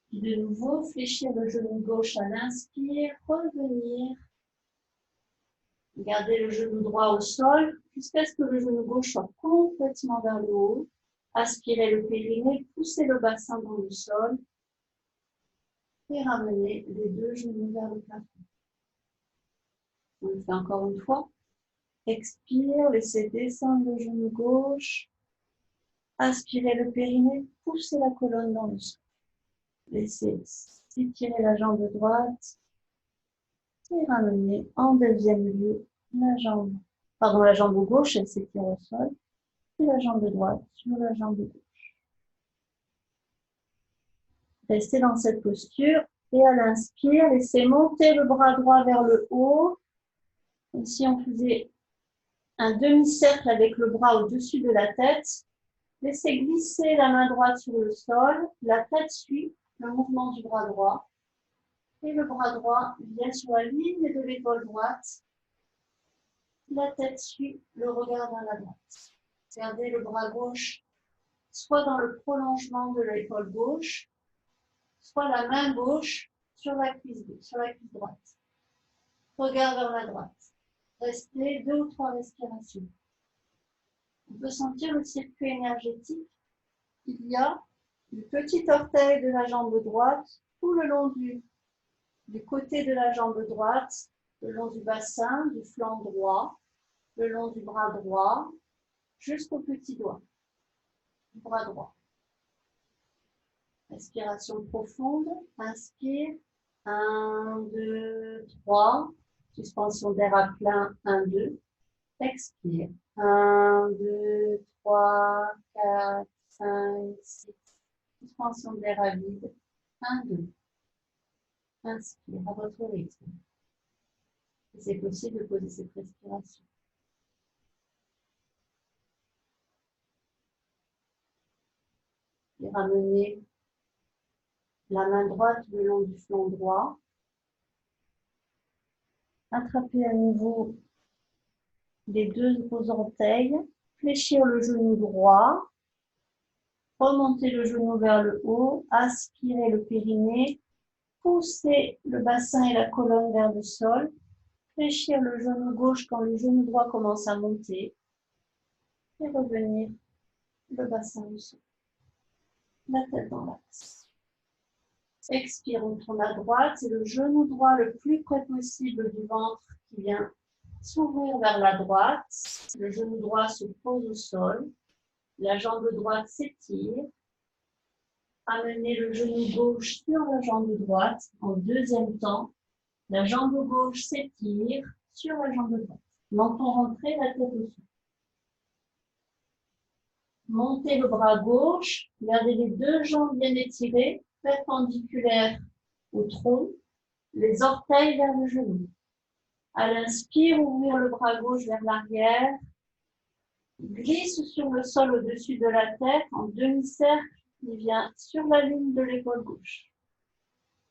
S1: Puis de nouveau, fléchir le genou gauche à l'inspire, revenir. Gardez le genou droit au sol, jusqu'à ce que le genou gauche soit complètement vers le haut. Aspirez le périnée, poussez le bassin dans le sol et ramenez les deux genoux vers le plafond. On le fait encore une fois. Expire, laissez descendre le genou gauche. Aspirez le périnée, poussez la colonne dans le sol. Laissez s'étirer la jambe droite et ramenez en deuxième lieu la jambe gauche, elle s'étire au sol. Et la jambe droite sur la jambe gauche. Restez dans cette posture et à l'inspire, laissez monter le bras droit vers le haut, comme si on faisait un demi-cercle avec le bras au-dessus de la tête. Laissez glisser la main droite sur le sol, la tête suit le mouvement du bras droit et le bras droit vient sur la ligne de l'épaule droite. La tête suit le regard vers la droite. Gardez le bras gauche soit dans le prolongement de l'épaule gauche, soit la main gauche sur la cuisse droite. Regard vers la droite. Restez 2 ou 3 respirations. On peut sentir le circuit énergétique. Il y a du petit orteil de la jambe droite tout le long du côté de la jambe droite, le long du bassin, du flanc droit, le long du bras droit, jusqu'au petit doigt du bras droit. Respiration profonde. Inspire. 1, 2, 3. Suspension d'air à plein. 1, 2. Expire. 1, 2, 3, 4, 5, 6. Suspension d'air à vide. 1, 2. Inspire à votre rythme. C'est possible de poser cette respiration. Et ramener la main droite le long du flanc droit. Attrapez à nouveau les 2 gros orteils. Fléchir le genou droit. Remontez le genou vers le haut. Aspirez le périnée. Poussez le bassin et la colonne vers le sol. Fléchir le genou gauche quand le genou droit commence à monter. Et revenir le bassin au sol. La tête dans l'axe. Expire, on tourne à droite. C'est le genou droit le plus près possible du ventre qui vient s'ouvrir vers la droite. Le genou droit se pose au sol. la jambe droite s'étire. Amenez le genou gauche sur la jambe droite. En deuxième temps, la jambe gauche s'étire sur la jambe droite. Menton rentré, la tête au sol. Montez le bras gauche, gardez les deux jambes bien étirées, perpendiculaires au tronc, les orteils vers le genou. À l'inspire, ouvrir le bras gauche vers l'arrière, glisse sur le sol au-dessus de la tête en demi-cercle qui vient sur la ligne de l'épaule gauche.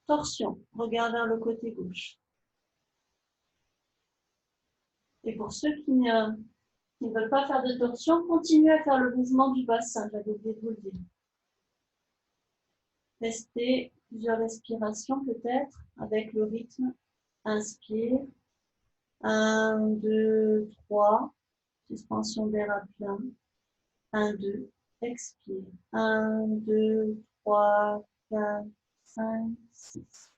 S1: Torsion, regard vers le côté gauche. Et pour ceux qui ne veulent pas faire de torsion, continuez à faire le mouvement du bassin, j'avais oublié de vous le dire. Restez plusieurs respirations peut-être avec le rythme. Inspire. 1, 2, 3. Suspension d'air à plein. 1, 2. Expire. 1, 2, 3, 4, 5, 6.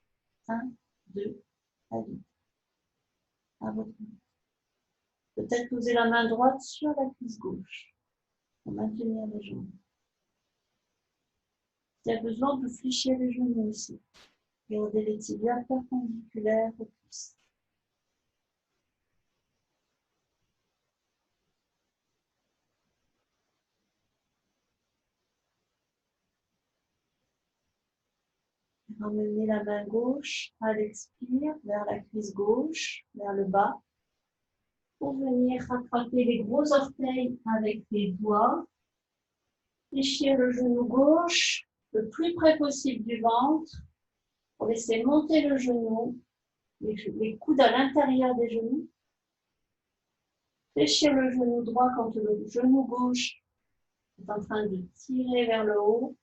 S1: 1, 2. Allez. À votre rythme. Peut-être poser la main droite sur la cuisse gauche pour maintenir les jambes. S'il y a besoin, vous fléchir les genoux aussi. Gardez les tibias perpendiculaires aux cuisses. Ramenez la main gauche à l'expire vers la cuisse gauche, vers le bas. Pour venir rattraper les gros orteils avec les doigts. Fléchir le genou gauche le plus près possible du ventre. Pour laisser monter le genou, les coudes à l'intérieur des genoux. Fléchir le genou droit quand le genou gauche est en train de tirer vers le haut.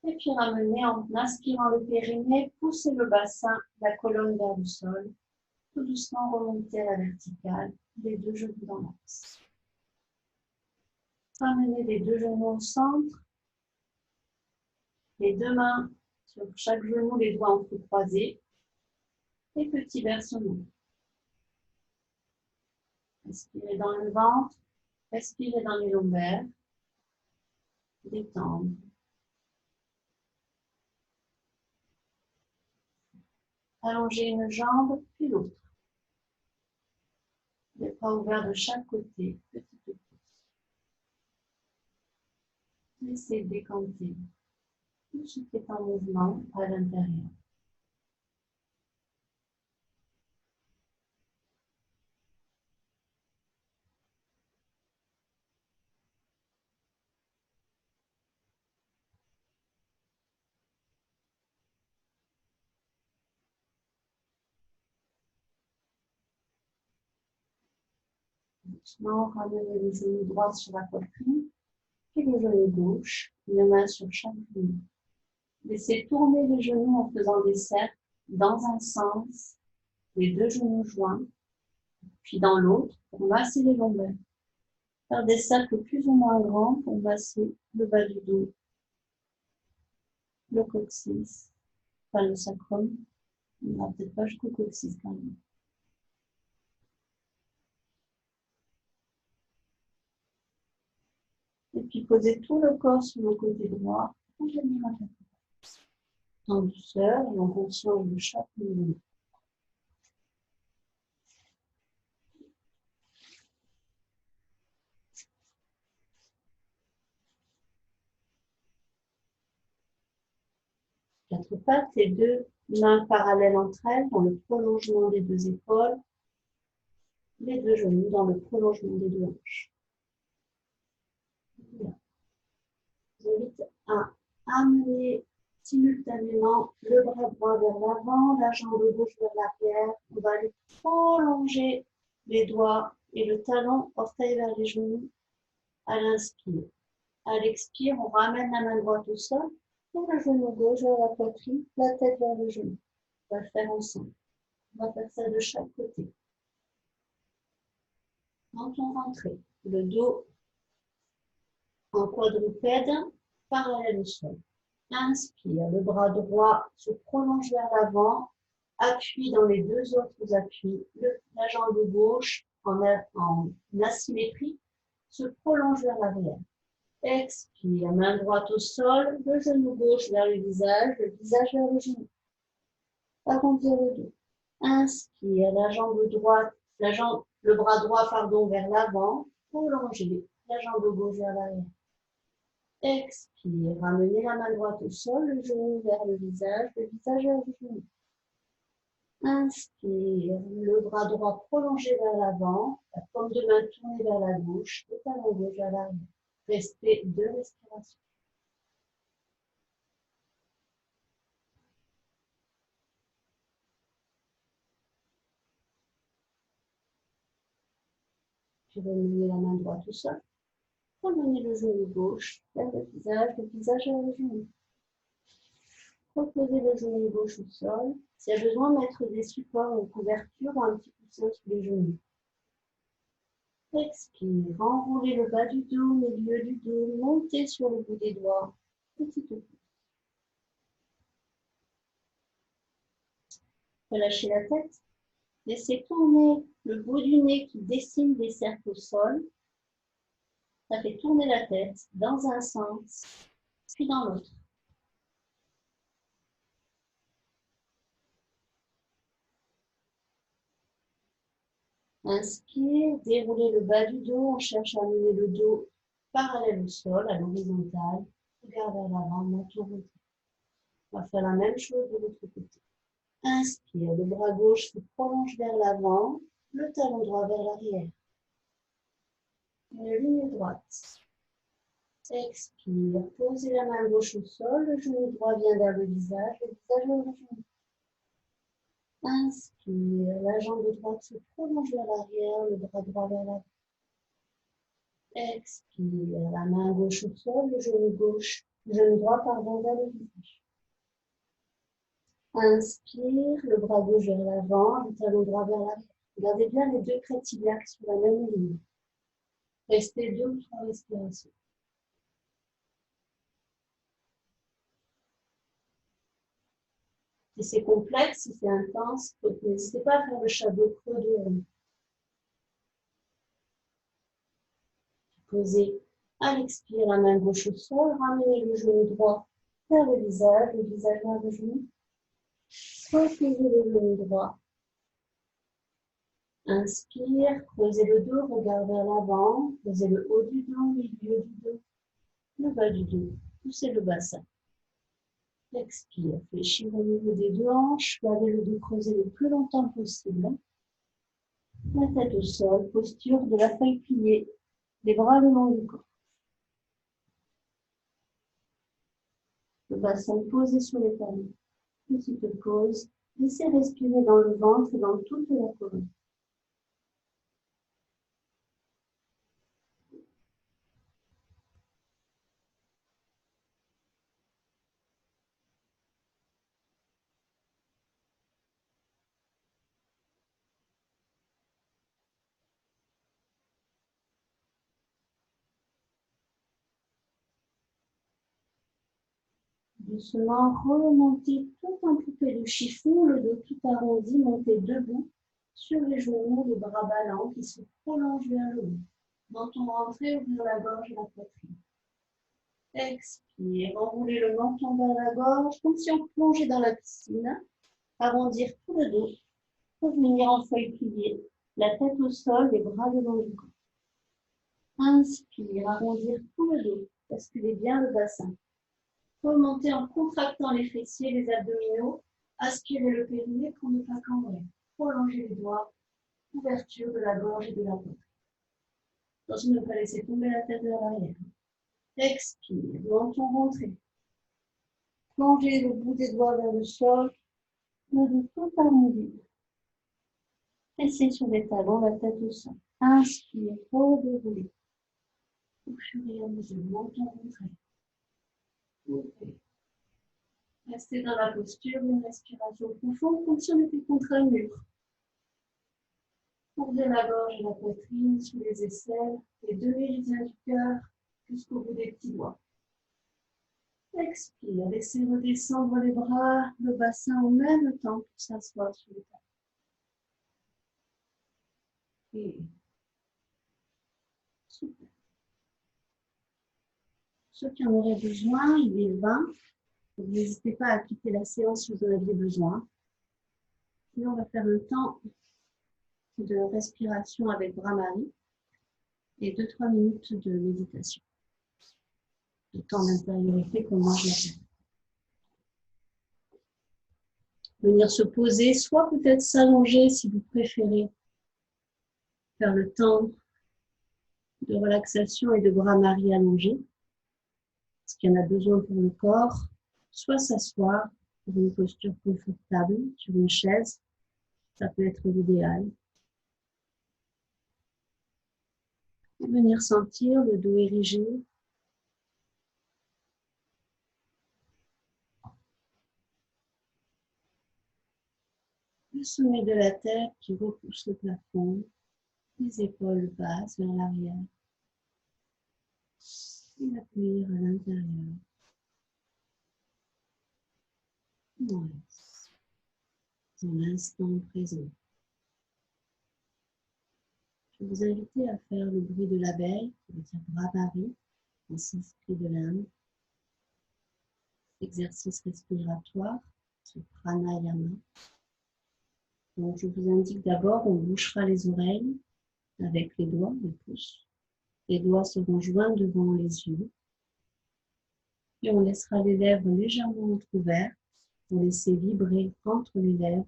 S1: Et puis ramener en inspirant le périnée, pousser le bassin, la colonne vers le sol. Tout doucement remonter à la verticale, les deux genoux dans l'axe. Ramenez les deux genoux au centre. Les deux mains sur chaque genou, les doigts entrecroisés. Et petit versement. Inspirez dans le ventre, respirez dans les lombaires. Détendre. Allongez une jambe, puis l'autre. Les bras ouverts de chaque côté, petite pouce. Laissez décanter tout ce qui est en mouvement à l'intérieur. Maintenant, ramenez le genou droit sur la poitrine, puis le genou gauche, une main sur chaque genou. Laissez tourner les genoux en faisant des cercles dans un sens, les deux genoux joints, puis dans l'autre pour masser les lombaires. Faire des cercles plus ou moins grands pour masser le bas du dos, le coccyx, enfin le sacrum. On n'ira peut-être pas jusqu'au coccyx quand même. Et puis posez tout le corps sur le côté droit pour venir à la tête. En douceur et en conscience de chaque mouvement. Quatre pattes, les deux mains parallèles entre elles dans le prolongement des deux épaules. Les deux genoux dans le prolongement des deux hanches. Voilà. Je vous invite à amener simultanément le bras droit vers l'avant, la jambe gauche vers l'arrière. On va aller prolonger les doigts et le talon, orteil vers les genoux à l'inspire. À l'expire, on ramène la main droite au sol et le genou gauche vers la poitrine, la tête vers le genou. On va le faire ensemble. On va faire ça de chaque côté. Menton rentré, le dos en quadrupède, parallèle au sol. Inspire, le bras droit se prolonge vers l'avant, appuie dans les deux autres appuis. La jambe gauche en asymétrie se prolonge vers l'arrière.
S2: Expire, main droite au sol, le genou gauche vers le visage vers le genou. Arrondir le dos. Inspire, la jambe droite, le bras droit vers l'avant, prolonger la jambe gauche vers l'arrière. Expire, ramenez la main droite au sol, le genou vers le visage vers le genou. Inspire, le bras droit prolongé vers l'avant, la paume de main tournée vers la gauche, le talon gauche vers l'arrière. Restez 2 respirations. Puis remenez la main droite au sol. Ramenez le genou gauche vers le visage vers le genou. Reposez le genou gauche au sol. S'il y a besoin de mettre des supports ou couvertures ou un petit coussin sous les genoux. Expire, enroulez le bas du dos, milieu du dos, montez sur le bout des doigts. Petite pouce. Relâchez la tête. Laissez tourner le bout du nez qui dessine des cercles au sol. Ça fait tourner la tête dans un sens, puis dans l'autre. Inspire, déroulez le bas du dos, on cherche à amener le dos parallèle au sol, à l'horizontale. Regard vers l'avant, menton rentré. On va faire la même chose de l'autre côté. Inspire, le bras gauche se prolonge vers l'avant, le talon droit vers l'arrière. Une ligne droite. Expire, posez la main gauche au sol, le genou droit vient vers le visage vers le genou. Inspire, la jambe droite se prolonge vers l'arrière, le bras droit vers l'avant. Expire, la main gauche au sol, le genou droit vers le visage. Inspire, le bras gauche vers l'avant, le talon droit vers l'arrière. Gardez bien les 2 crêtes iliaques sur la même ligne. Restez 2 ou 3 respirations. Si c'est complexe, si c'est intense, n'hésitez pas à faire le shadow creux de rond. Posez à l'expire la main gauche au sol, ramenez le genou droit vers le visage vers le genou. Reposez le genou droit. Inspire, creusez le dos, regard vers l'avant, creusez le haut du dos, milieu du dos, le bas du dos, poussez le bassin. Expire, fléchir au niveau des 2 hanches, gardez le dos creusé le plus longtemps possible. La tête au sol, posture de la feuille pliée, les bras le long du corps. Le bassin posé sur les talons. Petite pause, laissez respirer dans le ventre et dans toute la colonne. Doucement, remontez tout un poupée de chiffon, le dos tout arrondi, montez debout sur les genoux, les bras ballants qui se prolongent vers le haut. Menton rentré, ouvrir la gorge et la poitrine. Expire, enroulez le menton vers la gorge, comme si on plongeait dans la piscine. Arrondir tout le dos, revenir en feuille pliée, la tête au sol, les bras le long du corps. Inspire, arrondir tout le dos, basculez bien le bassin. Remontez en contractant les fessiers, les abdominaux, aspirez le périnée pour ne pas cambrer. Prolongez les doigts, ouverture de la gorge et de la poitrine. Attention de ne pas laisser tomber la tête vers l'arrière. Expire, menton rentré. Plongez le bout des doigts vers le sol, le dos tout arrondi. Laissez sur les talons, la tête au sol. Inspire, redéroulez. Au fur et à mesure, menton rentré. Ouvrez. Restez dans la posture, une respiration profonde, comme si on était contre un mur. Ouvrez la gorge et la poitrine, sous les aisselles, les 2 méridiens du cœur, jusqu'au bout des petits doigts. Expire, laissez redescendre les bras, le bassin en même temps pour s'asseoir sur le tapis. Et super. ceux qui en auraient besoin, il est 20. Donc, n'hésitez pas à quitter la séance si vous en aviez besoin. Et on va faire un temps de respiration avec Brahmari et 2-3 minutes de méditation. Le temps d'intériorité, comme moi je l'appelle. Venir se poser, soit peut-être s'allonger si vous préférez faire le temps de relaxation et de Brahmari allongé, parce qu'il y en a besoin pour le corps, soit s'asseoir dans une posture confortable sur une chaise, ça peut être l'idéal. Venir sentir le dos érigé, le sommet de la tête qui repousse le plafond, les épaules basses vers l'arrière, et accueillir à l'intérieur. On reste dans l'instant présent. Je vais vous inviter à faire le bruit de l'abeille, qui veut dire Brahmari, en sanskrit de l'Inde. Exercice respiratoire, ce pranayama. Donc, je vous indique d'abord, on bouchera les oreilles avec les doigts, les pouces. Les doigts seront joints devant les yeux. Et on laissera les lèvres légèrement entrouvertes pour laisser vibrer entre les lèvres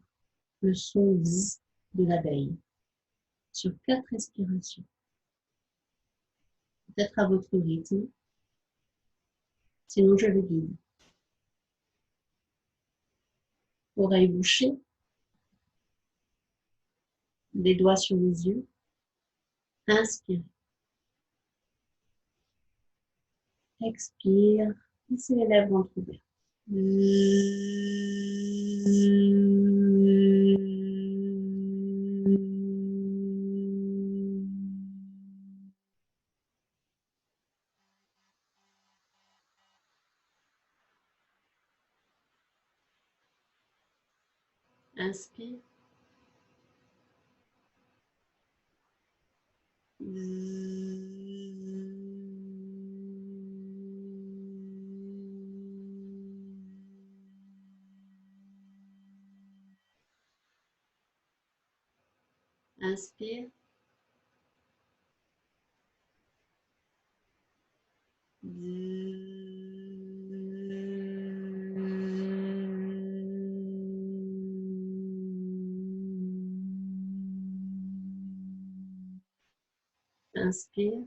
S2: le son Z de l'abeille. Sur 4 respirations. Peut-être à votre rythme. Sinon, je le guide. Oreilles bouchées. Les doigts sur les yeux. Inspire. Expire. Laissez les lèvres entrouvertes. Inspire. Inspire. Inspire.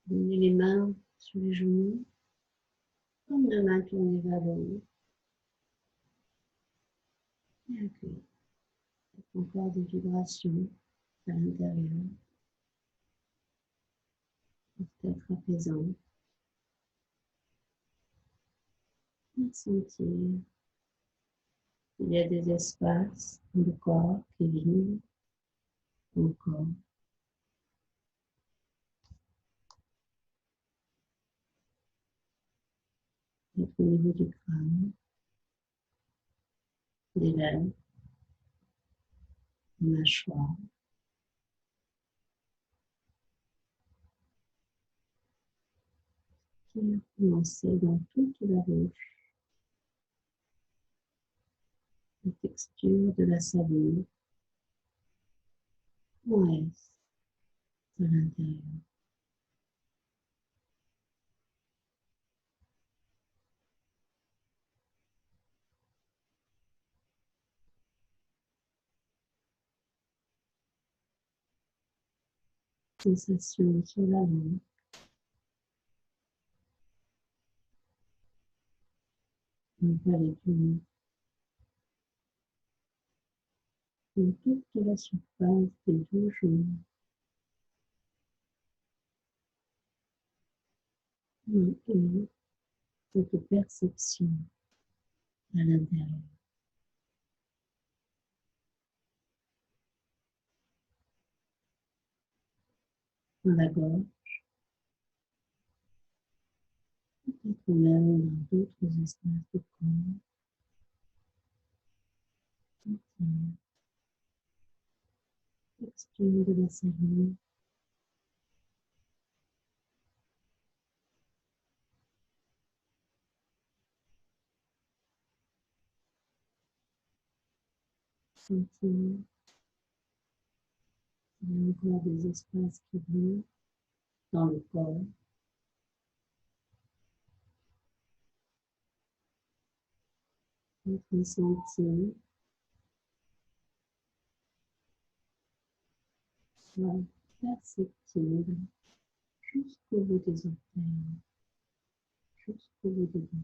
S2: Prenez les mains sur les genoux, comme deux mains tournées vers le haut. Et accueillez. Encore des vibrations à l'intérieur, peut-être apaisantes. Et sentir qu'il y a des espaces dans le corps qui vibrent encore. Au niveau du crâne, des lèvres, des mâchoires. Qui a commencé dans toute la bouche. La texture de la salive. Ouais, de l'intérieur. Sensation sur la langue. On voit les poumons. Et toute la surface des deux joues. Et cette perception à l'intérieur. dans la gorge, peut-être même dans d'autres espaces du corps. Expire de la salive. Sentir qu'il y a encore des espaces qui brûlent dans le corps. Peut-être sentir soit perceptible jusqu'au bout des orteils, jusqu'au bout des doigts.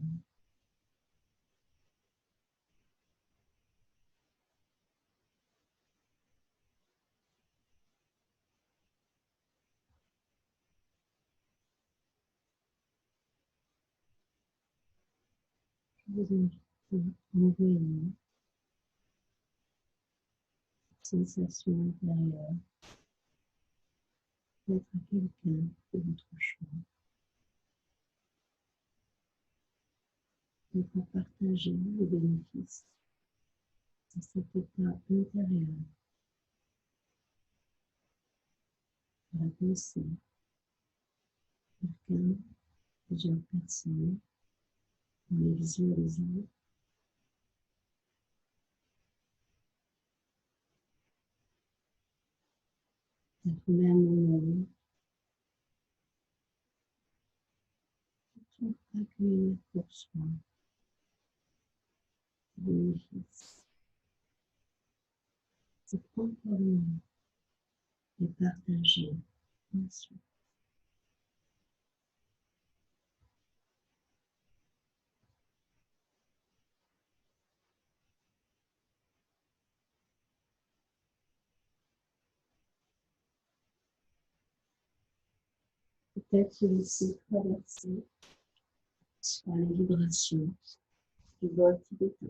S2: Je vous invite à envoyer cette sensation intérieure d'être à quelqu'un de votre choix, de faire partager les bénéfices de cet état intérieur, de la pensée, quelqu'un, plusieurs personnes, en les visualisant. Peut-être même au monde, pour accueillir pour soi les bénéfices. C'est encore mieux de partager ensuite. Peut-être se laisser traverser par les vibrations du bol tibétain.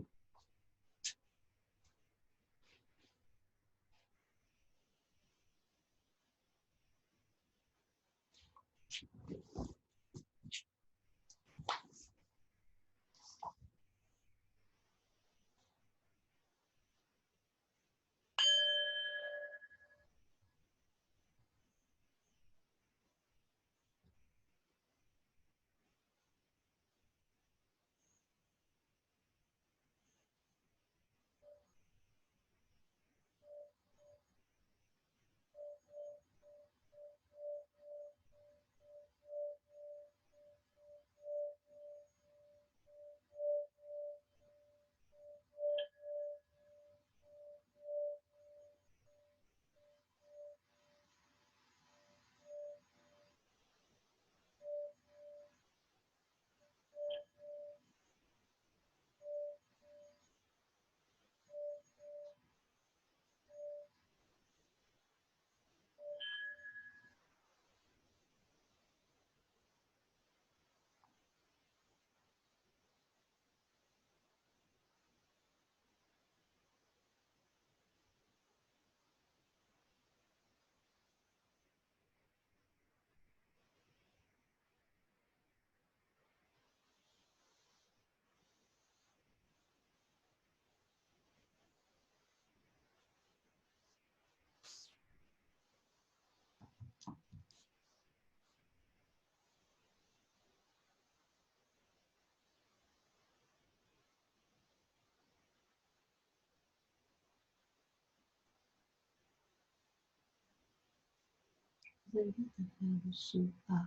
S2: Je vous invite à faire le son A,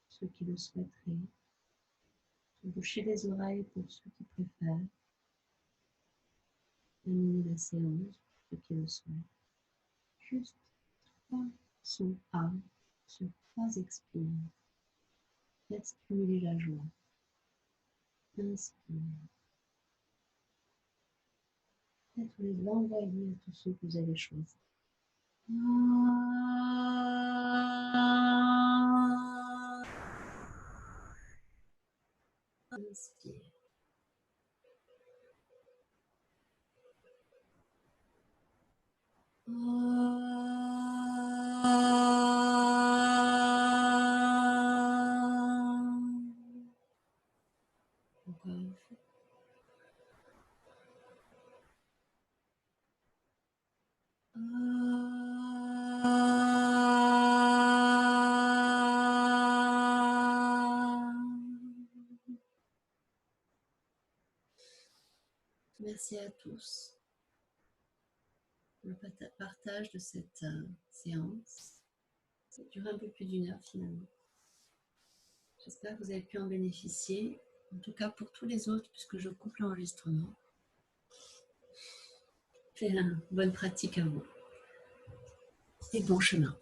S2: ceux qui le souhaiteraient, se boucher les oreilles pour ceux qui préfèrent, terminer la séance pour ceux qui le souhaitent. Juste 3 sons A sur 3 expires. Faites stimuler la joie. Inspire. Faites les envoyer à tous ceux que vous avez choisis. Inspire.
S1: Merci à tous pour le partage de cette séance. Ça a duré un peu plus d'1 heure finalement. J'espère que vous avez pu en bénéficier. En tout cas pour tous les autres, puisque je coupe l'enregistrement. Bonne pratique à vous. Et bon chemin.